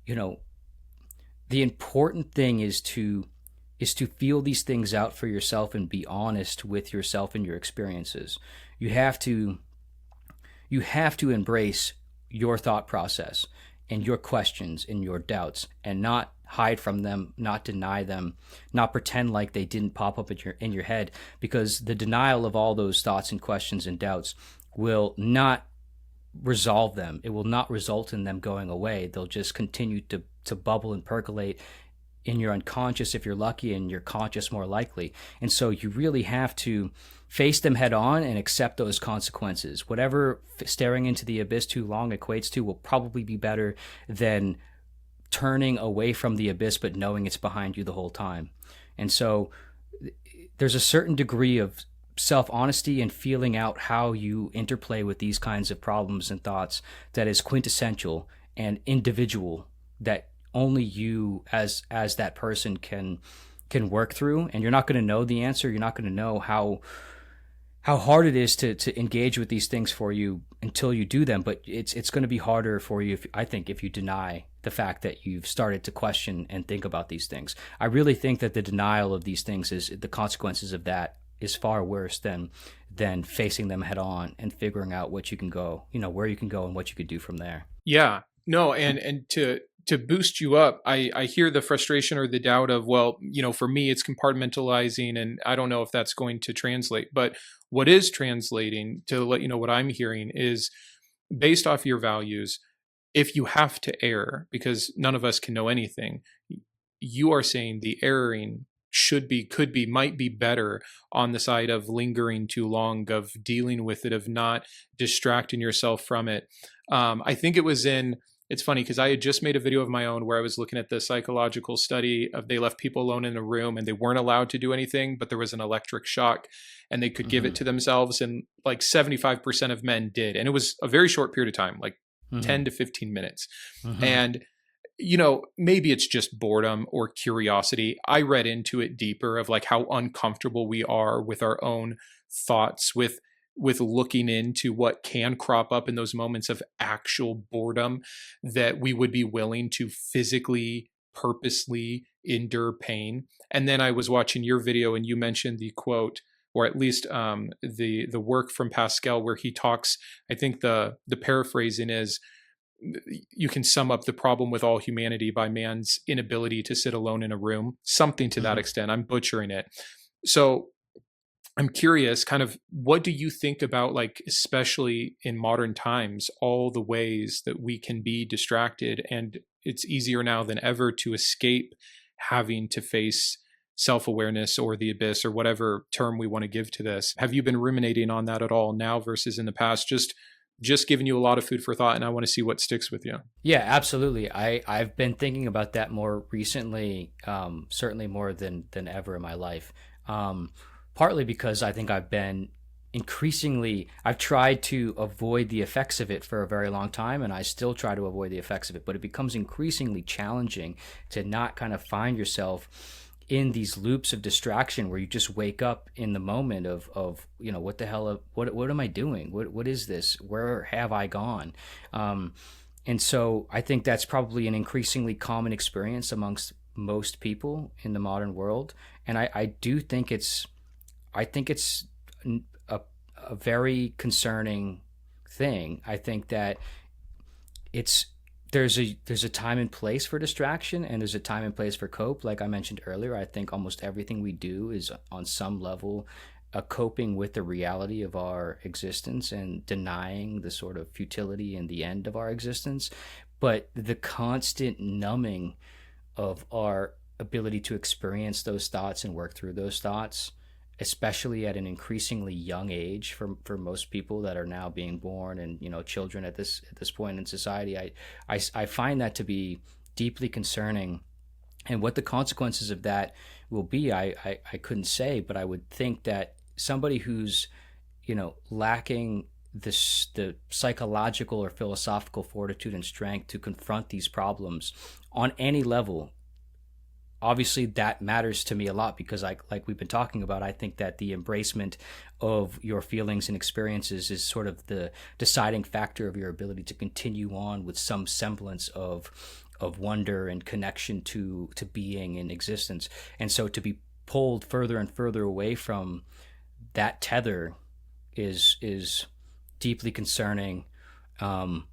the important thing is to feel these things out for yourself and be honest with yourself and your experiences. You have to embrace your thought process and your questions and your doubts, and not hide from them, not deny them, not pretend like they didn't pop up in your head, because the denial of all those thoughts and questions and doubts will not resolve them. It will not result in them going away. They'll just continue to bubble and percolate in your unconscious if you're lucky, and your conscious more likely. And so you really have to face them head on and accept those consequences. Whatever staring into the abyss too long equates to will probably be better than turning away from the abyss but knowing it's behind you the whole time. And so there's a certain degree of self-honesty and feeling out how you interplay with these kinds of problems and thoughts that is quintessential and individual, that only you as that person can work through. And you're not going to know the answer. You're not going to know how hard it is to engage with these things for you until you do them. But it's going to be harder for you, if you deny the fact that you've started to question and think about these things. I really think that the denial of these things, is the consequences of that, is far worse than facing them head on and figuring out what you can go, where you can go and what you could do from there. Yeah, no. And to boost you up, I hear the frustration or the doubt of, well, for me, it's compartmentalizing, and I don't know if that's going to translate. But what is translating, to let you know what I'm hearing, is based off your values. If you have to err, because none of us can know anything, you are saying the erring might be better on the side of lingering too long, of dealing with it, of not distracting yourself from it. I think it's funny because I had just made a video of my own where I was looking at the psychological study of, they left people alone in a room and they weren't allowed to do anything, but there was an electric shock and they could give it to themselves. And like 75% of men did. And it was a very short period of time, like 10 to 15 minutes. And maybe it's just boredom or curiosity. I read into it deeper of like how uncomfortable we are with our own thoughts, with looking into what can crop up in those moments of actual boredom, that we would be willing to physically, purposely endure pain. And then I was watching your video and you mentioned the quote, or at least the work from Pascal, where he talks, I think the paraphrasing is, you can sum up the problem with all humanity by man's inability to sit alone in a room, something to that extent. I'm butchering it. So I'm curious, kind of, what do you think about, like, especially in modern times, all the ways that we can be distracted, and it's easier now than ever to escape having to face self-awareness or the abyss, or whatever term we want to give to this. Have you been ruminating on that at all now versus in the past? Just giving you a lot of food for thought, and I want to see what sticks with you. Yeah, absolutely. I've been thinking about that more recently, certainly more than ever in my life. Partly because I think I've tried to avoid the effects of it for a very long time, and I still try to avoid the effects of it, but it becomes increasingly challenging to not kind of find yourself in these loops of distraction where you just wake up in the moment of what the hell, what am I doing? What is this? Where have I gone? And so I think that's probably an increasingly common experience amongst most people in the modern world. And I do think it's a very concerning thing. I think that there's a time and place for distraction, and there's a time and place for cope. Like I mentioned earlier, I think almost everything we do is on some level a coping with the reality of our existence and denying the sort of futility and the end of our existence. But the constant numbing of our ability to experience those thoughts and work through those thoughts especially at an increasingly young age for most people that are now being born and, children at this point in society. I find that to be deeply concerning. And what the consequences of that will be, I couldn't say, but I would think that somebody who's, lacking the psychological or philosophical fortitude and strength to confront these problems on any level, obviously that matters to me a lot, because like we've been talking about, I think that the embracement of your feelings and experiences is sort of the deciding factor of your ability to continue on with some semblance of wonder and connection to being and existence. And so to be pulled further and further away from that tether is deeply concerning. And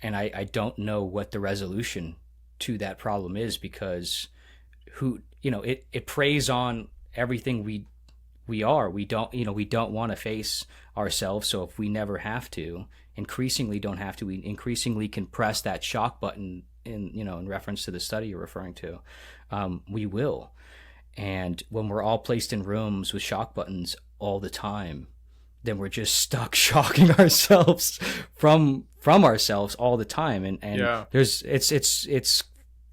I don't know what the resolution to that problem is, because it preys on everything we are. We don't want to face ourselves. So if we never have to, increasingly don't have to, we increasingly can press that shock button in reference to the study you're referring to. We will. And when we're all placed in rooms with shock buttons all the time, then we're just stuck shocking ourselves from ourselves all the time. And Yeah. it's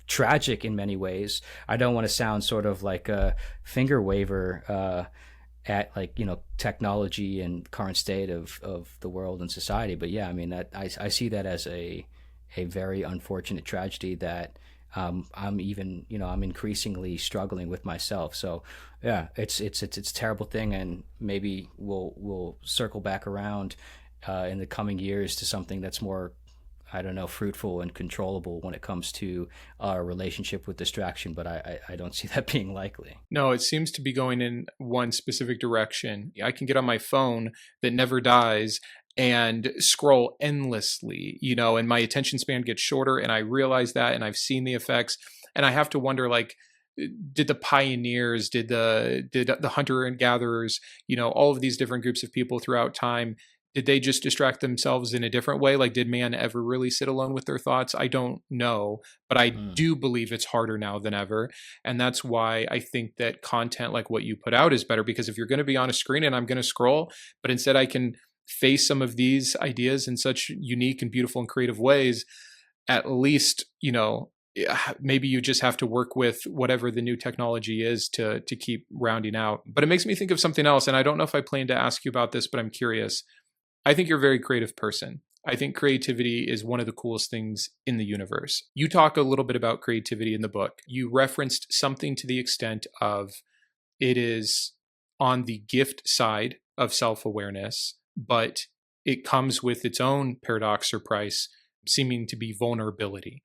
tragic in many ways. I don't want to sound sort of like a finger waver at technology and current state of the world and society. But yeah, I mean, that I see that as a very unfortunate tragedy that I'm increasingly struggling with myself. So yeah, it's a terrible thing, and maybe we'll circle back around in the coming years to something that's more, I don't know, fruitful and controllable when it comes to our relationship with distraction, but I don't see that being likely. No, it seems to be going in one specific direction. I can get on my phone that never dies and scroll endlessly, and my attention span gets shorter, and I realize that, and I've seen the effects, and I have to wonder, like, did the pioneers, did the hunter and gatherers, all of these different groups of people throughout time, did they just distract themselves in a different way? Like, did man ever really sit alone with their thoughts? I don't know, but I do believe it's harder now than ever. And that's why I think that content like what you put out is better, because if you're going to be on a screen and I'm going to scroll, but instead I can face some of these ideas in such unique and beautiful and creative ways, at least, maybe you just have to work with whatever the new technology is to keep rounding out. But it makes me think of something else. And I don't know if I plan to ask you about this, but I'm curious. I think you're a very creative person. I think creativity is one of the coolest things in the universe. You talk a little bit about creativity in the book. You referenced something to the extent of it is on the gift side of self-awareness, but it comes with its own paradox or price, seeming to be vulnerability.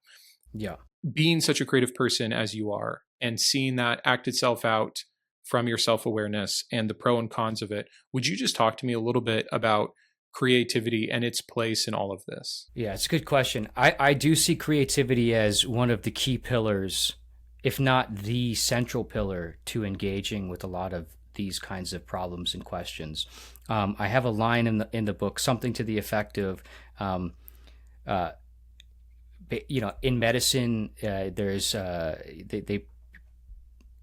Yeah. Being such a creative person as you are, and seeing that act itself out from your self-awareness and the pro and cons of it, would you just talk to me a little bit about creativity and its place in all of this? Yeah, it's a good question. I do see creativity as one of the key pillars, if not the central pillar, to engaging with a lot of these kinds of problems and questions. I have a line in the book, something to the effect of, in medicine, there's they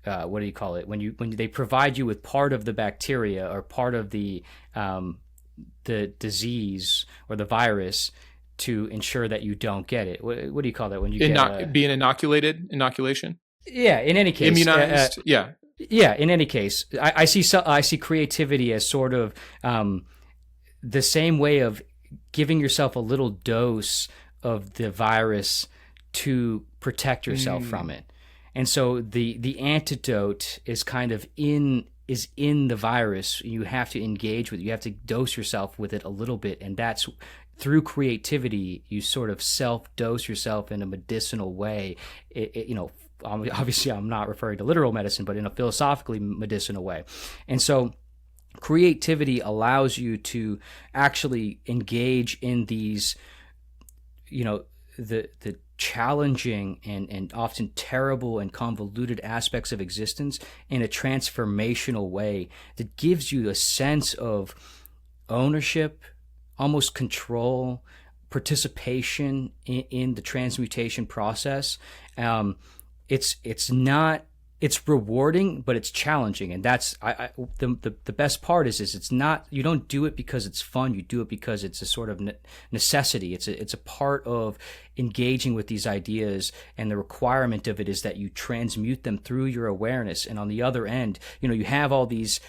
what do you call it, when they provide you with part of the bacteria or part of the disease or the virus to ensure that you don't get it. What do you call that when you get being inoculated? Inoculation. Yeah. In any case, immunized. Yeah. Yeah. In any case, I see creativity as sort of the same way of giving yourself a little dose of the virus to protect yourself from it. And so the antidote is kind of in the virus. You have to engage with it. You have to dose yourself with it a little bit. And that's through creativity, you sort of self-dose yourself in a medicinal way. Obviously I'm not referring to literal medicine, but in a philosophically medicinal way. And so creativity allows you to actually engage in these, the challenging and often terrible and convoluted aspects of existence in a transformational way that gives you a sense of ownership, almost control, participation in the transmutation process. It's not it's rewarding, but it's challenging, and that's the best part is it's not, you don't do it because it's fun. You do it because it's a sort of necessity. It's a part of engaging with these ideas, and the requirement of it is that you transmute them through your awareness. And on the other end, you have all these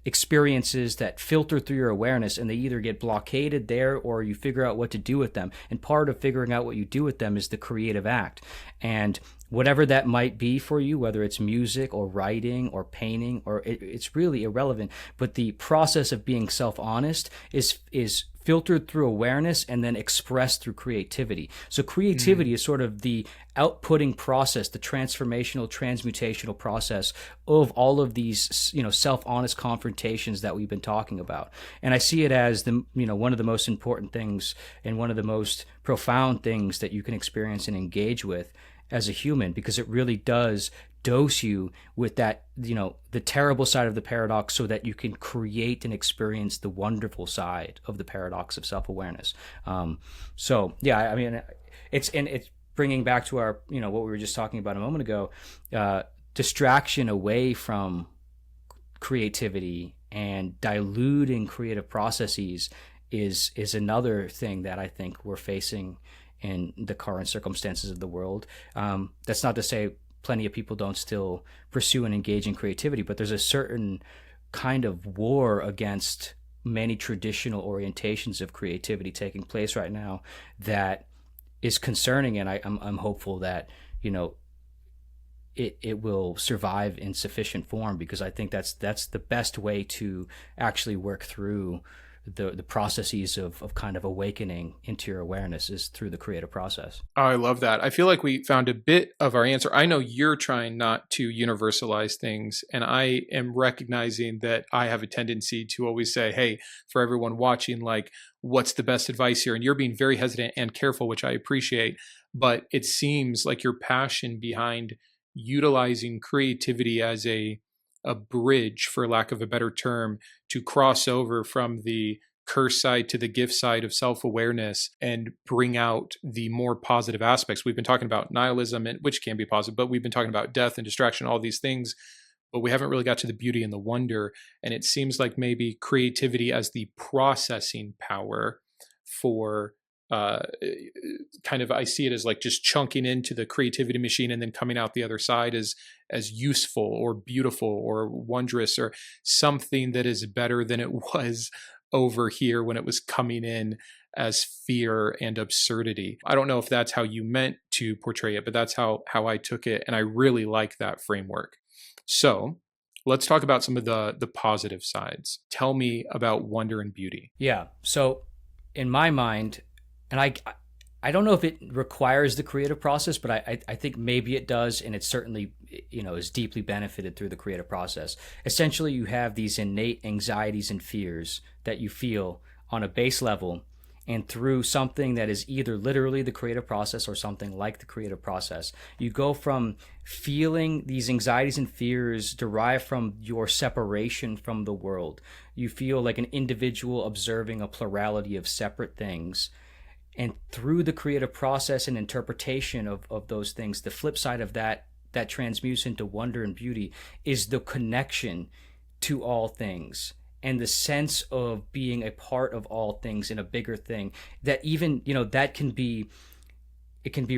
experiences that filter through your awareness, and they either get blockaded there or you figure out what to do with them. And part of figuring out what you do with them is the creative act. And whatever that might be for you, whether it's music or writing or painting, or it's really irrelevant. But the process of being self-honest is filtered through awareness and then expressed through creativity. So creativity is sort of the outputting process, the transformational, transmutational process of all of these, self-honest confrontations that we've been talking about. And I see it as one of the most important things and one of the most profound things that you can experience and engage with as a human, because it really does dose you with that, the terrible side of the paradox, so that you can create and experience the wonderful side of the paradox of self-awareness. It's bringing back to our, what we were just talking about a moment ago, distraction away from creativity and diluting creative processes is another thing that I think we're facing in the current circumstances of the world. That's not to say plenty of people don't still pursue and engage in creativity, but there's a certain kind of war against many traditional orientations of creativity taking place right now that is concerning, and I'm hopeful that it will survive in sufficient form, because I think that's the best way to actually work through the processes of kind of awakening into your awareness, is through the creative process. Oh, I love that. I feel like we found a bit of our answer. I know you're trying not to universalize things, and I am recognizing that I have a tendency to always say, hey, for everyone watching, like, what's the best advice here? And you're being very hesitant and careful, which I appreciate. But it seems like your passion behind utilizing creativity as a bridge, for lack of a better term, to cross over from the curse side to the gift side of self-awareness and bring out the more positive aspects. We've been talking about nihilism, which can be positive, but we've been talking about death and distraction, all these things, but we haven't really got to the beauty and the wonder. And it seems like maybe creativity as the processing power for kind of, I see it as like just chunking into the creativity machine and then coming out the other side as useful or beautiful or wondrous, or something that is better than it was over here when it was coming in as fear and absurdity. I don't know if that's how you meant to portray it, but that's how I took it. And I really like that framework. So let's talk about some of the positive sides. Tell me about wonder and beauty. Yeah. So in my mind, and I don't know if it requires the creative process, but I think maybe it does, and it certainly is deeply benefited through the creative process. Essentially, you have these innate anxieties and fears that you feel on a base level, and through something that is either literally the creative process or something like the creative process, you go from feeling these anxieties and fears derived from your separation from the world. You feel like an individual observing a plurality of separate things. And through the creative process and interpretation of those things, the flip side of that transmutes into wonder and beauty is the connection to all things and the sense of being a part of all things in a bigger thing. That even, that can be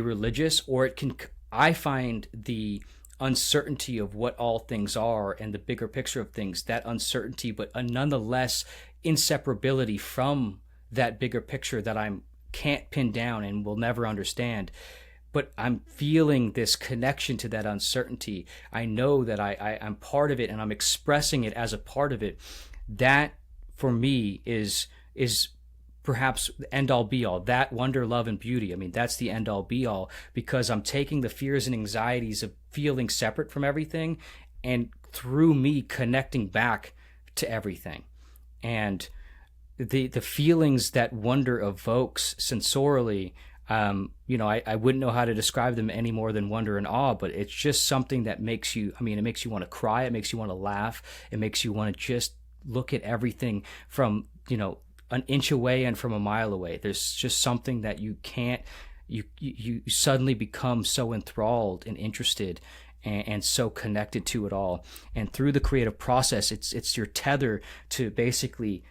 religious, or it can, I find the uncertainty of what all things are and the bigger picture of things, that uncertainty, but nonetheless inseparability from that bigger picture that I'm can't pin down and will never understand, but I'm feeling this connection to that uncertainty. I know that I'm part of it, and I'm expressing it as a part of it. That for me is perhaps the end all be all. That wonder, love, and beauty, I mean, that's the end all be all, because I'm taking the fears and anxieties of feeling separate from everything, and through me connecting back to everything. And the feelings that wonder evokes sensorially, I wouldn't know how to describe them any more than wonder and awe, but it's just something that makes you, it makes you want to cry, it makes you want to laugh, it makes you want to just look at everything from, an inch away and from a mile away. There's just something that you can't, you suddenly become so enthralled and interested, and so connected to it all. And through the creative process, it's your tether to basically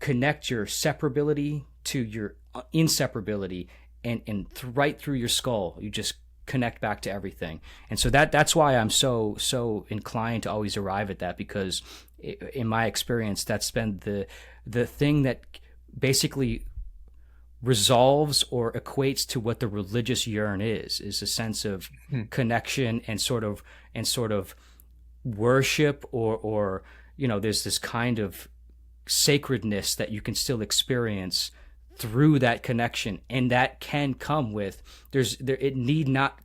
connect your separability to your inseparability, and right through your skull, you just connect back to everything. And so that's why I'm so inclined to always arrive at that, because in my experience, that's been the thing that basically resolves or equates to what the religious yearn is a sense of connection and sort of worship, or there's this kind of sacredness that you can still experience through that connection, and that can come with it need not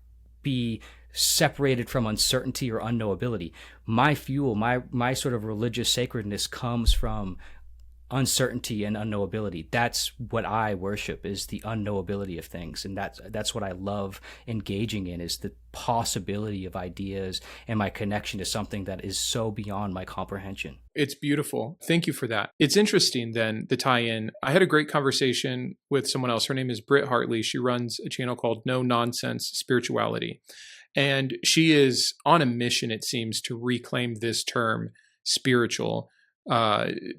be separated from uncertainty or unknowability. My fuel, my sort of religious sacredness comes from uncertainty and unknowability. That's what I worship, is the unknowability of things, and that's what I love engaging in, is the possibility of ideas and my connection to something that is so beyond my comprehension. It's beautiful. Thank you for that. It's interesting then, the tie-in. I had a great conversation with someone else. Her name is Britt Hartley. She runs a channel called No Nonsense Spirituality. And she is on a mission, it seems, to reclaim this term spiritual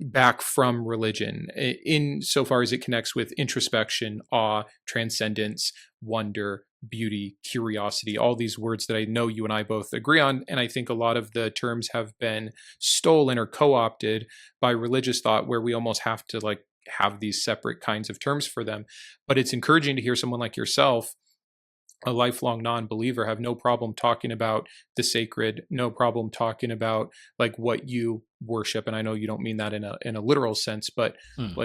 back from religion, insofar as it connects with introspection, awe, transcendence, wonder, beauty, curiosity, all these words that I know you and I both agree on. And I think a lot of the terms have been stolen or co-opted by religious thought, where we almost have to have these separate kinds of terms for them. But it's encouraging to hear someone like yourself, a lifelong non-believer, have no problem talking about the sacred, no problem talking about what you worship. And I know you don't mean that in a literal sense, but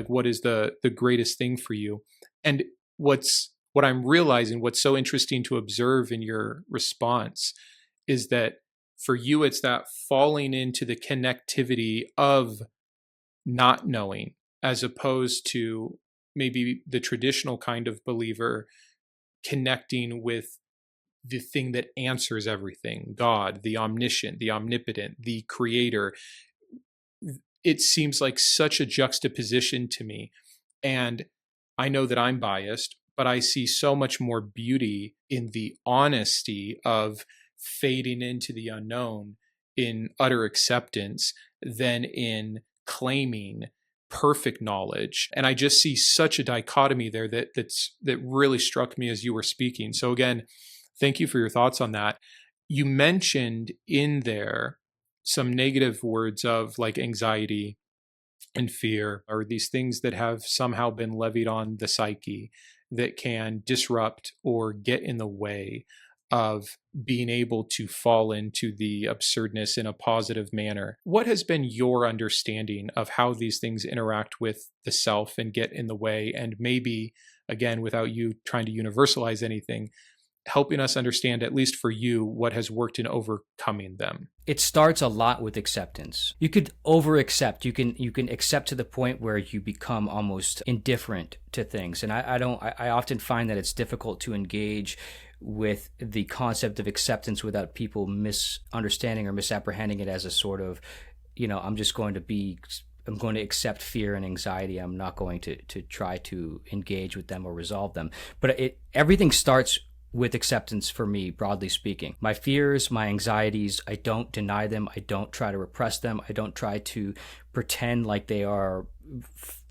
what is the greatest thing for you? And what I'm realizing, what's so interesting to observe in your response, is that for you, it's that falling into the connectivity of not knowing, as opposed to maybe the traditional kind of believer connecting with the thing that answers everything, God, the omniscient, the omnipotent, the creator. It seems like such a juxtaposition to me. And I know that I'm biased, but I see so much more beauty in the honesty of fading into the unknown in utter acceptance than in claiming perfect knowledge. And I just see such a dichotomy there that really struck me as you were speaking. So again, thank you for your thoughts on that. You mentioned in there some negative words of anxiety and fear, or these things that have somehow been levied on the psyche that can disrupt or get in the way of being able to fall into the absurdness in a positive manner. What has been your understanding of how these things interact with the self and get in the way? And maybe, again, without you trying to universalize anything, helping us understand, at least for you, what has worked in overcoming them. It starts a lot with acceptance. You could over-accept. You can accept to the point where you become almost indifferent to things. And I often find that it's difficult to engage with the concept of acceptance without people misunderstanding or misapprehending it as a sort of, I'm going to accept fear and anxiety. I'm not going to try to engage with them or resolve them. But everything starts with acceptance for me, broadly speaking. My fears, my anxieties, I don't deny them. I don't try to repress them. I don't try to pretend like they are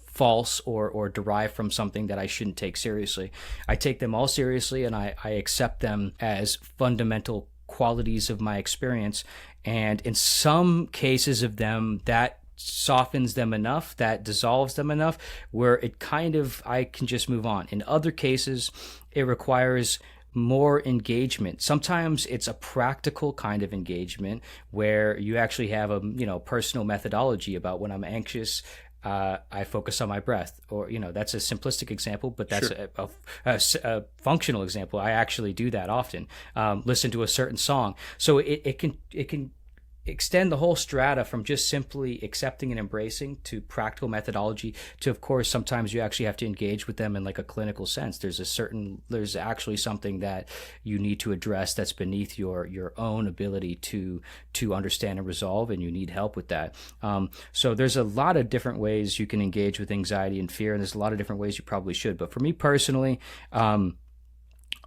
false or derived from something that I shouldn't take seriously. I take them all seriously, and I accept them as fundamental qualities of my experience. And in some cases of them, that softens them enough, that dissolves them enough, where I can just move on. In other cases, it requires more engagement. Sometimes it's a practical kind of engagement where you actually have a personal methodology about when I'm anxious. I focus on my breath, or that's a simplistic example, but that's sure. a functional example. I actually do that often. Listen to a certain song, so it can extend the whole strata from just simply accepting and embracing to practical methodology to, of course, sometimes you actually have to engage with them in a clinical sense. There's actually something that you need to address that's beneath your own ability to understand and resolve, and you need help with that. So there's a lot of different ways you can engage with anxiety and fear, and there's a lot of different ways you probably should. But for me personally,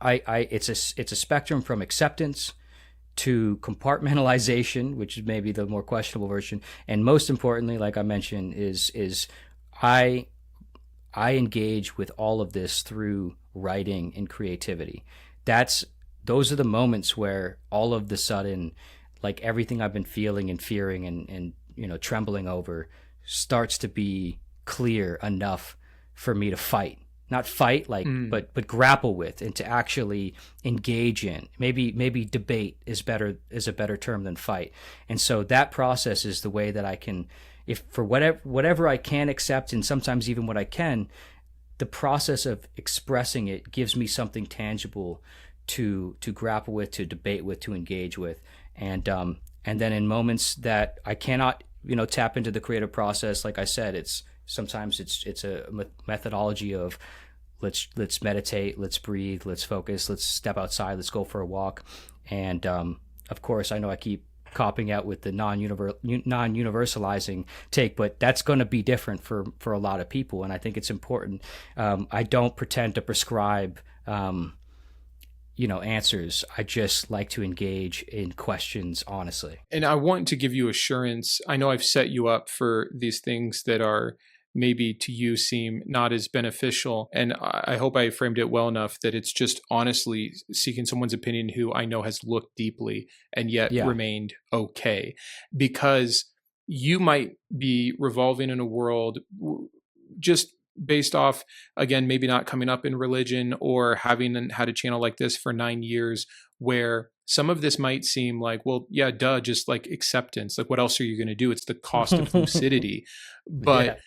it's a spectrum from acceptance to compartmentalization, which is maybe the more questionable version, and most importantly, like I mentioned, is I engage with all of this through writing and creativity. Those are the moments where all of the sudden, like everything I've been feeling and fearing and trembling over starts to be clear enough for me to fight. Not fight, but grapple with, and to actually engage in. Maybe debate is a better term than fight. And so that process is the way that I can, if for whatever I can accept, and sometimes even what I can, the process of expressing it gives me something tangible to grapple with, to debate with, to engage with. And then in moments that I cannot tap into the creative process, like I said, sometimes it's a methodology of let's meditate, let's breathe, let's focus, let's step outside, let's go for a walk. And of course, I know I keep copping out with the non-universalizing take, but that's going to be different for a lot of people, and I think it's important. I don't pretend to prescribe answers. I just like to engage in questions honestly. And I want to give you assurance. I know I've set you up for these things that are maybe to you seem not as beneficial. And I hope I framed it well enough that it's just honestly seeking someone's opinion who I know has looked deeply and yet remained okay. Because you might be revolving in a world just based off, again, maybe not coming up in religion or having had a channel like this for 9 years, where some of this might seem like, well, yeah, duh, just like acceptance. Like, what else are you going to do? It's the cost of lucidity. But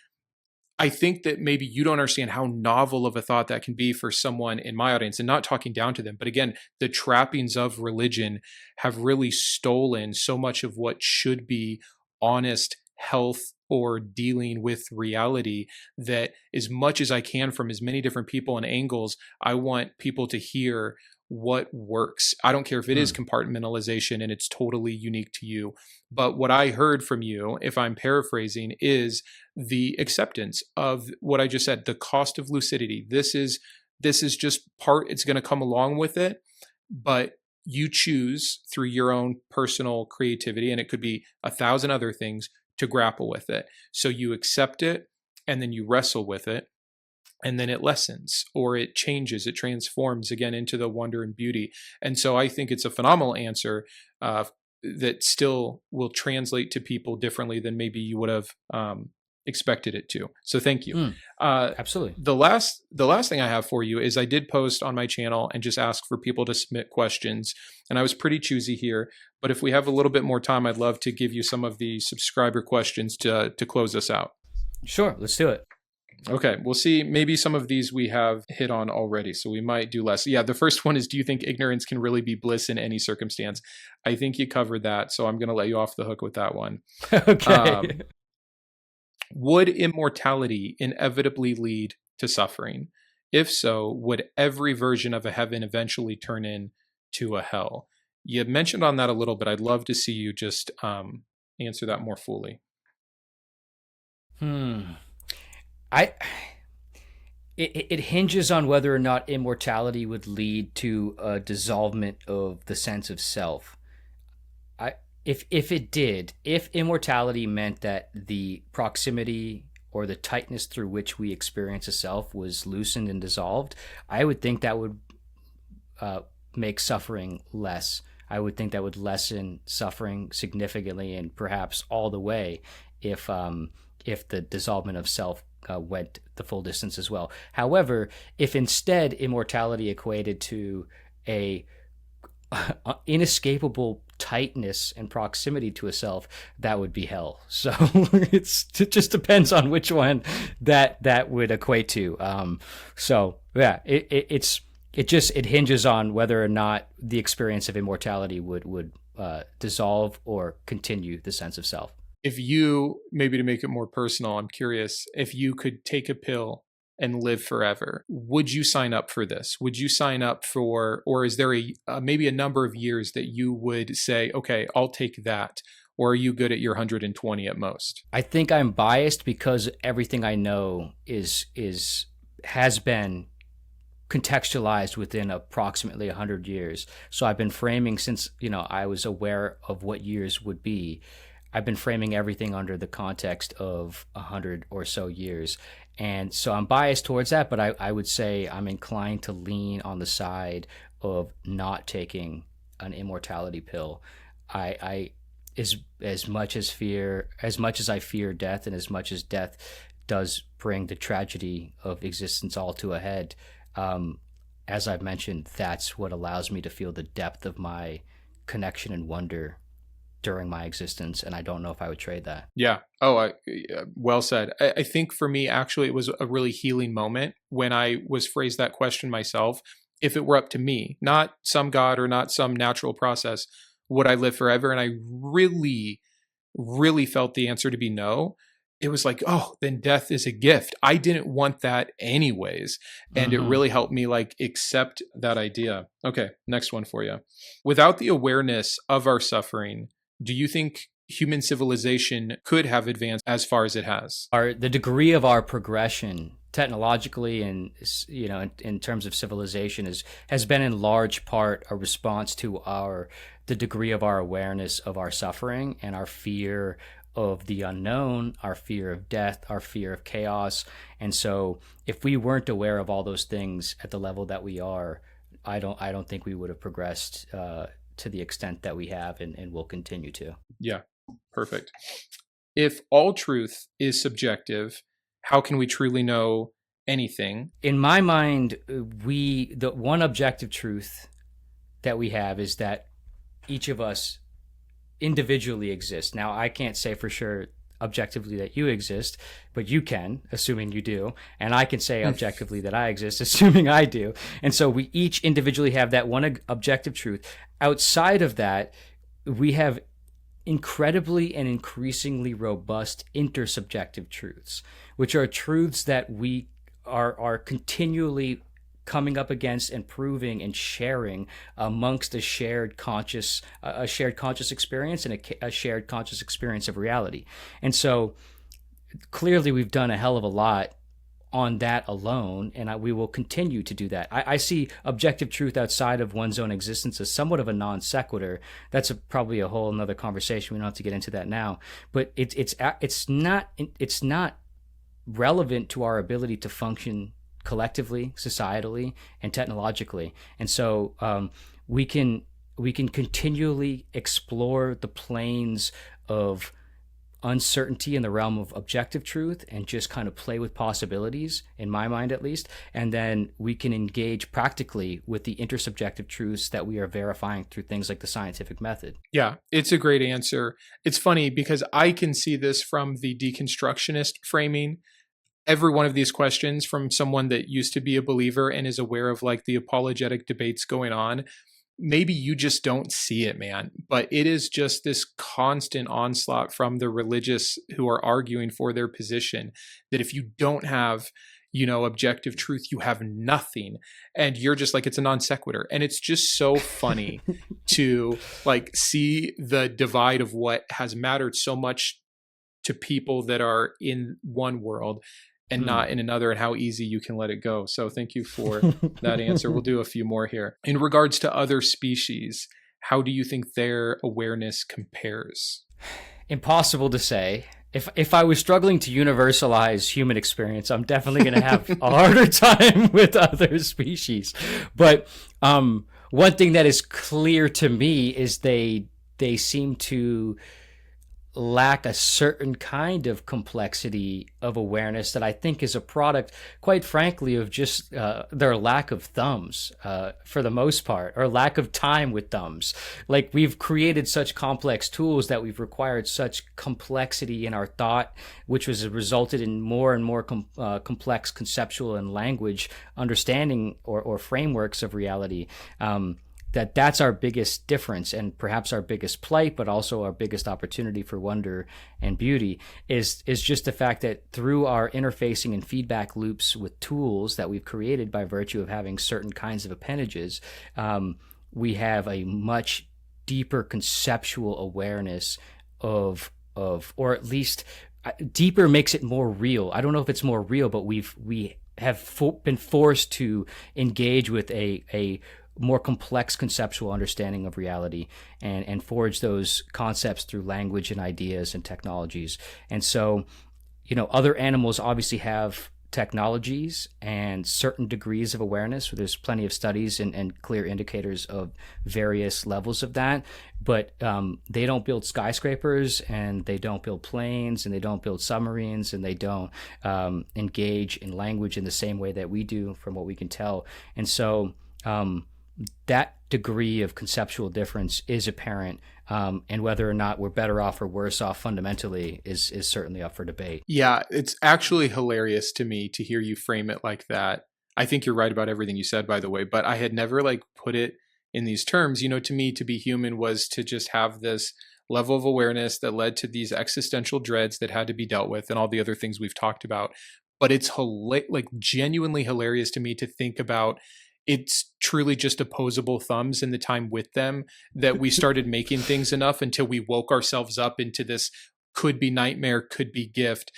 I think that maybe you don't understand how novel of a thought that can be for someone in my audience, and not talking down to them. But again, the trappings of religion have really stolen so much of what should be honest health or dealing with reality, that as much as I can from as many different people and angles, I want people to hear what works. I don't care if it is compartmentalization and it's totally unique to you. But what I heard from you, if I'm paraphrasing, is the acceptance of what I just said, the cost of lucidity. This is just part, it's going to come along with it, but you choose through your own personal creativity, and it could be 1,000 other things, to grapple with it. So you accept it, and then you wrestle with it, and then it lessens, or it changes, it transforms again into the wonder and beauty. And so I think it's a phenomenal answer that still will translate to people differently than maybe you would have expected it to. So thank you. Absolutely. The last thing I have for you is I did post on my channel and just ask for people to submit questions, and I was pretty choosy here, but if we have a little bit more time, I'd love to give you some of the subscriber questions to close us out. Sure, let's do it. Okay, we'll see. Maybe some of these we have hit on already, so we might do less. Yeah, the first one is, do you think ignorance can really be bliss in any circumstance? I think you covered that, so I'm going to let you off the hook with that one. Okay. Would immortality inevitably lead to suffering? If so, would every version of a heaven eventually turn into a hell? You mentioned on that a little bit. I'd love to see you just answer that more fully. It hinges on whether or not immortality would lead to a dissolvement of the sense of self. If immortality meant that the proximity or the tightness through which we experience a self was loosened and dissolved, I would think that would make suffering less. I would think that would lessen suffering significantly, and perhaps all the way, if the dissolvement of self went the full distance as well. However, if instead immortality equated to a inescapable tightness and proximity to a self, that would be hell. So it just depends on which one that would equate to. So yeah, it hinges on whether or not the experience of immortality would dissolve or continue the sense of self. If you, maybe to make it more personal, I'm curious, if you could take a pill and live forever, would you sign up for this? Would you sign up for, or is there maybe a number of years that you would say, okay, I'll take that? Or are you good at your 120 at most? I think I'm biased because everything I know has been contextualized within approximately 100 years. So I've been framing, since I was aware of what years would be, I've been framing everything under the context of 100 or so years. And so I'm biased towards that, but I would say I'm inclined to lean on the side of not taking an immortality pill. I as much as I fear death, and as much as death does bring the tragedy of existence all to a head, as I've mentioned, that's what allows me to feel the depth of my connection and wonder during my existence, and I don't know if I would trade that. Yeah. Oh, well said. I think for me, actually, it was a really healing moment when I was phrased that question myself. If it were up to me, not some God or not some natural process, would I live forever? And I really, really felt the answer to be no. It was like, oh, then death is a gift. I didn't want that anyways. And it really helped me like accept that idea. Okay, next one for you. Without the awareness of our suffering, do you think human civilization could have advanced as far as it has? The degree of our progression technologically and in terms of civilization has been in large part a response to the degree of our awareness of our suffering and our fear of the unknown, our fear of death, our fear of chaos. And so if we weren't aware of all those things at the level that we are, I don't think we would have progressed to the extent that we have and will continue to. Yeah, perfect. If all truth is subjective, how can we truly know anything? In my mind, the one objective truth that we have is that each of us individually exist. Now, I can't say for sure objectively that you exist, but you can, assuming you do. And I can say objectively that I exist, assuming I do. And so we each individually have that one objective truth. Outside of that, we have incredibly and increasingly robust intersubjective truths, which are truths that we are continually coming up against and proving and sharing amongst a shared conscious experience and a shared conscious experience of reality. And so clearly we've done a hell of a lot on that alone, and we will continue to do that. I see objective truth outside of one's own existence as somewhat of a non sequitur. That's probably a whole another conversation. We don't have to get into that now, but it's not relevant to our ability to function collectively, societally, and technologically. And so we can continually explore the planes of uncertainty in the realm of objective truth and just kind of play with possibilities, in my mind at least. And then we can engage practically with the intersubjective truths that we are verifying through things like the scientific method. Yeah, it's a great answer. It's funny because I can see this from the deconstructionist framing. Every one of these questions from someone that used to be a believer and is aware of like the apologetic debates going on, maybe you just don't see it, man. But it is just this constant onslaught from the religious who are arguing for their position that if you don't have, objective truth, you have nothing. And you're just like, it's a non sequitur. And it's just so funny to like see the divide of what has mattered so much to people that are in one world and not in another, and how easy you can let it go. So thank you for that answer. We'll do a few more here. In regards to other species, how do you think their awareness compares? Impossible to say. If I was struggling to universalize human experience, I'm definitely going to have a harder time with other species. But one thing that is clear to me is they seem to lack a certain kind of complexity of awareness that I think is a product, quite frankly, of just their lack of thumbs for the most part, or lack of time with thumbs. Like, we've created such complex tools that we've required such complexity in our thought, which has resulted in more and more complex conceptual and language understanding or frameworks of reality. That's our biggest difference, and perhaps our biggest plight, but also our biggest opportunity for wonder and beauty is just the fact that through our interfacing and feedback loops with tools that we've created by virtue of having certain kinds of appendages, we have a much deeper conceptual awareness of, or at least deeper makes it more real. I don't know if it's more real, but we been forced to engage with a more complex conceptual understanding of reality and forge those concepts through language and ideas and technologies. And so, other animals obviously have technologies and certain degrees of awareness. There's plenty of studies and clear indicators of various levels of that, but they don't build skyscrapers, and they don't build planes, and they don't build submarines, and they don't engage in language in the same way that we do, from what we can tell. And so that degree of conceptual difference is apparent, and whether or not we're better off or worse off fundamentally is certainly up for debate. Yeah, it's actually hilarious to me to hear you frame it like that. I think you're right about everything you said, by the way, but I had never put it in these terms. To me, to be human was to just have this level of awareness that led to these existential dreads that had to be dealt with and all the other things we've talked about. But it's genuinely hilarious to me to think about. It's truly just opposable thumbs in the time with them that we started making things enough until we woke ourselves up into this could be nightmare, could be gift,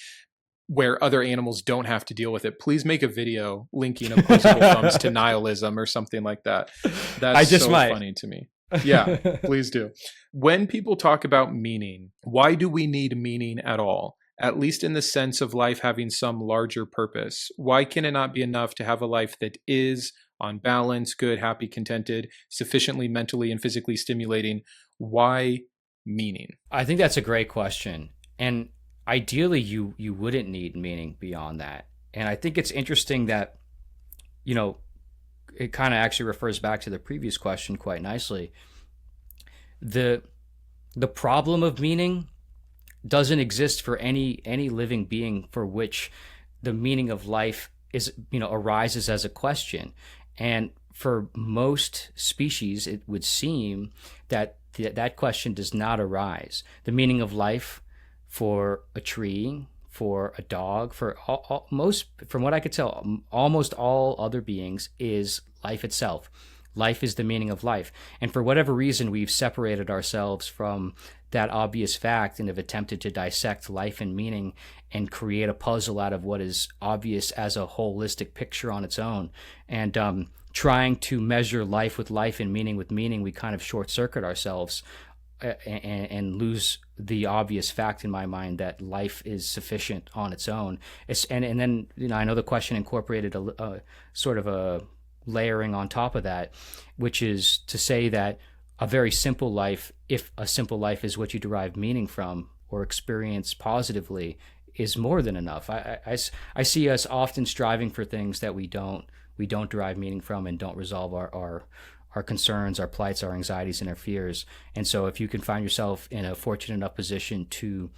where other animals don't have to deal with it. Please make a video linking opposable thumbs to nihilism or something like that. That's funny to me. Yeah, please do. When people talk about meaning, why do we need meaning at all? At least in the sense of life having some larger purpose. Why can it not be enough to have a life that is on balance, good, happy, contented, sufficiently mentally and physically stimulating? Why meaning? I think that's a great question. And ideally, you wouldn't need meaning beyond that. And I think it's interesting that, it kind of actually refers back to the previous question quite nicely. The problem of meaning doesn't exist for any living being for which the meaning of life is, arises as a question. And for most species, it would seem that that question does not arise. The meaning of life for a tree, for a dog, for most, from what I could tell, almost all other beings is life itself. Life is the meaning of life. And for whatever reason, we've separated ourselves from that obvious fact and have attempted to dissect life and meaning and create a puzzle out of what is obvious as a holistic picture on its own. And trying to measure life with life and meaning with meaning, we kind of short circuit ourselves and lose the obvious fact in my mind that life is sufficient on its own. And then, I know the question incorporated a sort of a layering on top of that, which is to say that a very simple life, if a simple life is what you derive meaning from or experience positively, is more than enough. I see us often striving for things that we don't derive meaning from and don't resolve our concerns, our plights, our anxieties, and our fears. And so if you can find yourself in a fortunate enough position to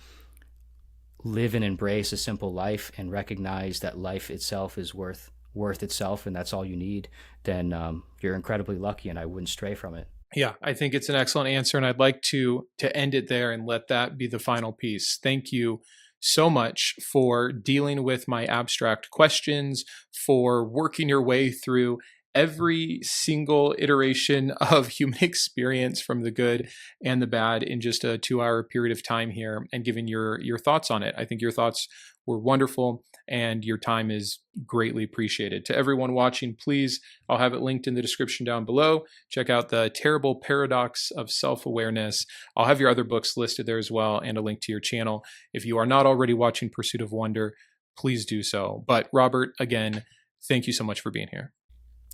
live and embrace a simple life and recognize that life itself is worth itself, and that's all you need, then you're incredibly lucky, and I wouldn't stray from it. Yeah, I think it's an excellent answer, and I'd like to end it there and let that be the final piece. Thank you so much for dealing with my abstract questions, for working your way through every single iteration of human experience, from the good and the bad, in just a 2-hour period of time here, and giving your thoughts on it. I think your thoughts were wonderful, and your time is greatly appreciated. To everyone watching, please, I'll have it linked in the description down below. Check out The Terrible Paradox of Self-Awareness. I'll have your other books listed there as well, and a link to your channel. If you are not already watching Pursuit of Wonder, please do so. But Robert, again, thank you so much for being here.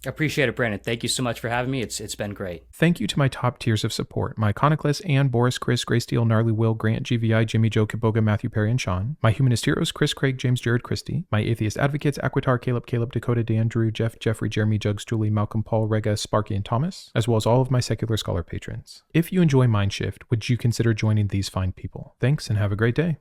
Appreciate it, Brandon. Thank you so much for having me. It's been great. Thank you to my top tiers of support: my Iconoclast, Ann, Boris, Chris, Grace Steele, Gnarly Will, Grant, GVI, Jimmy, Joe, Kiboga, Matthew, Perry, and Sean; my Humanist Heroes: Chris, Craig, James, Jared, Christy; my Atheist Advocates: Aquitar, Caleb, Dakota, Dan, Drew, Jeff, Jeffrey, Jeremy, Jugs, Julie, Malcolm, Paul, Rega, Sparky, and Thomas, as well as all of my Secular Scholar patrons. If you enjoy Mindshift, would you consider joining these fine people? Thanks, and have a great day.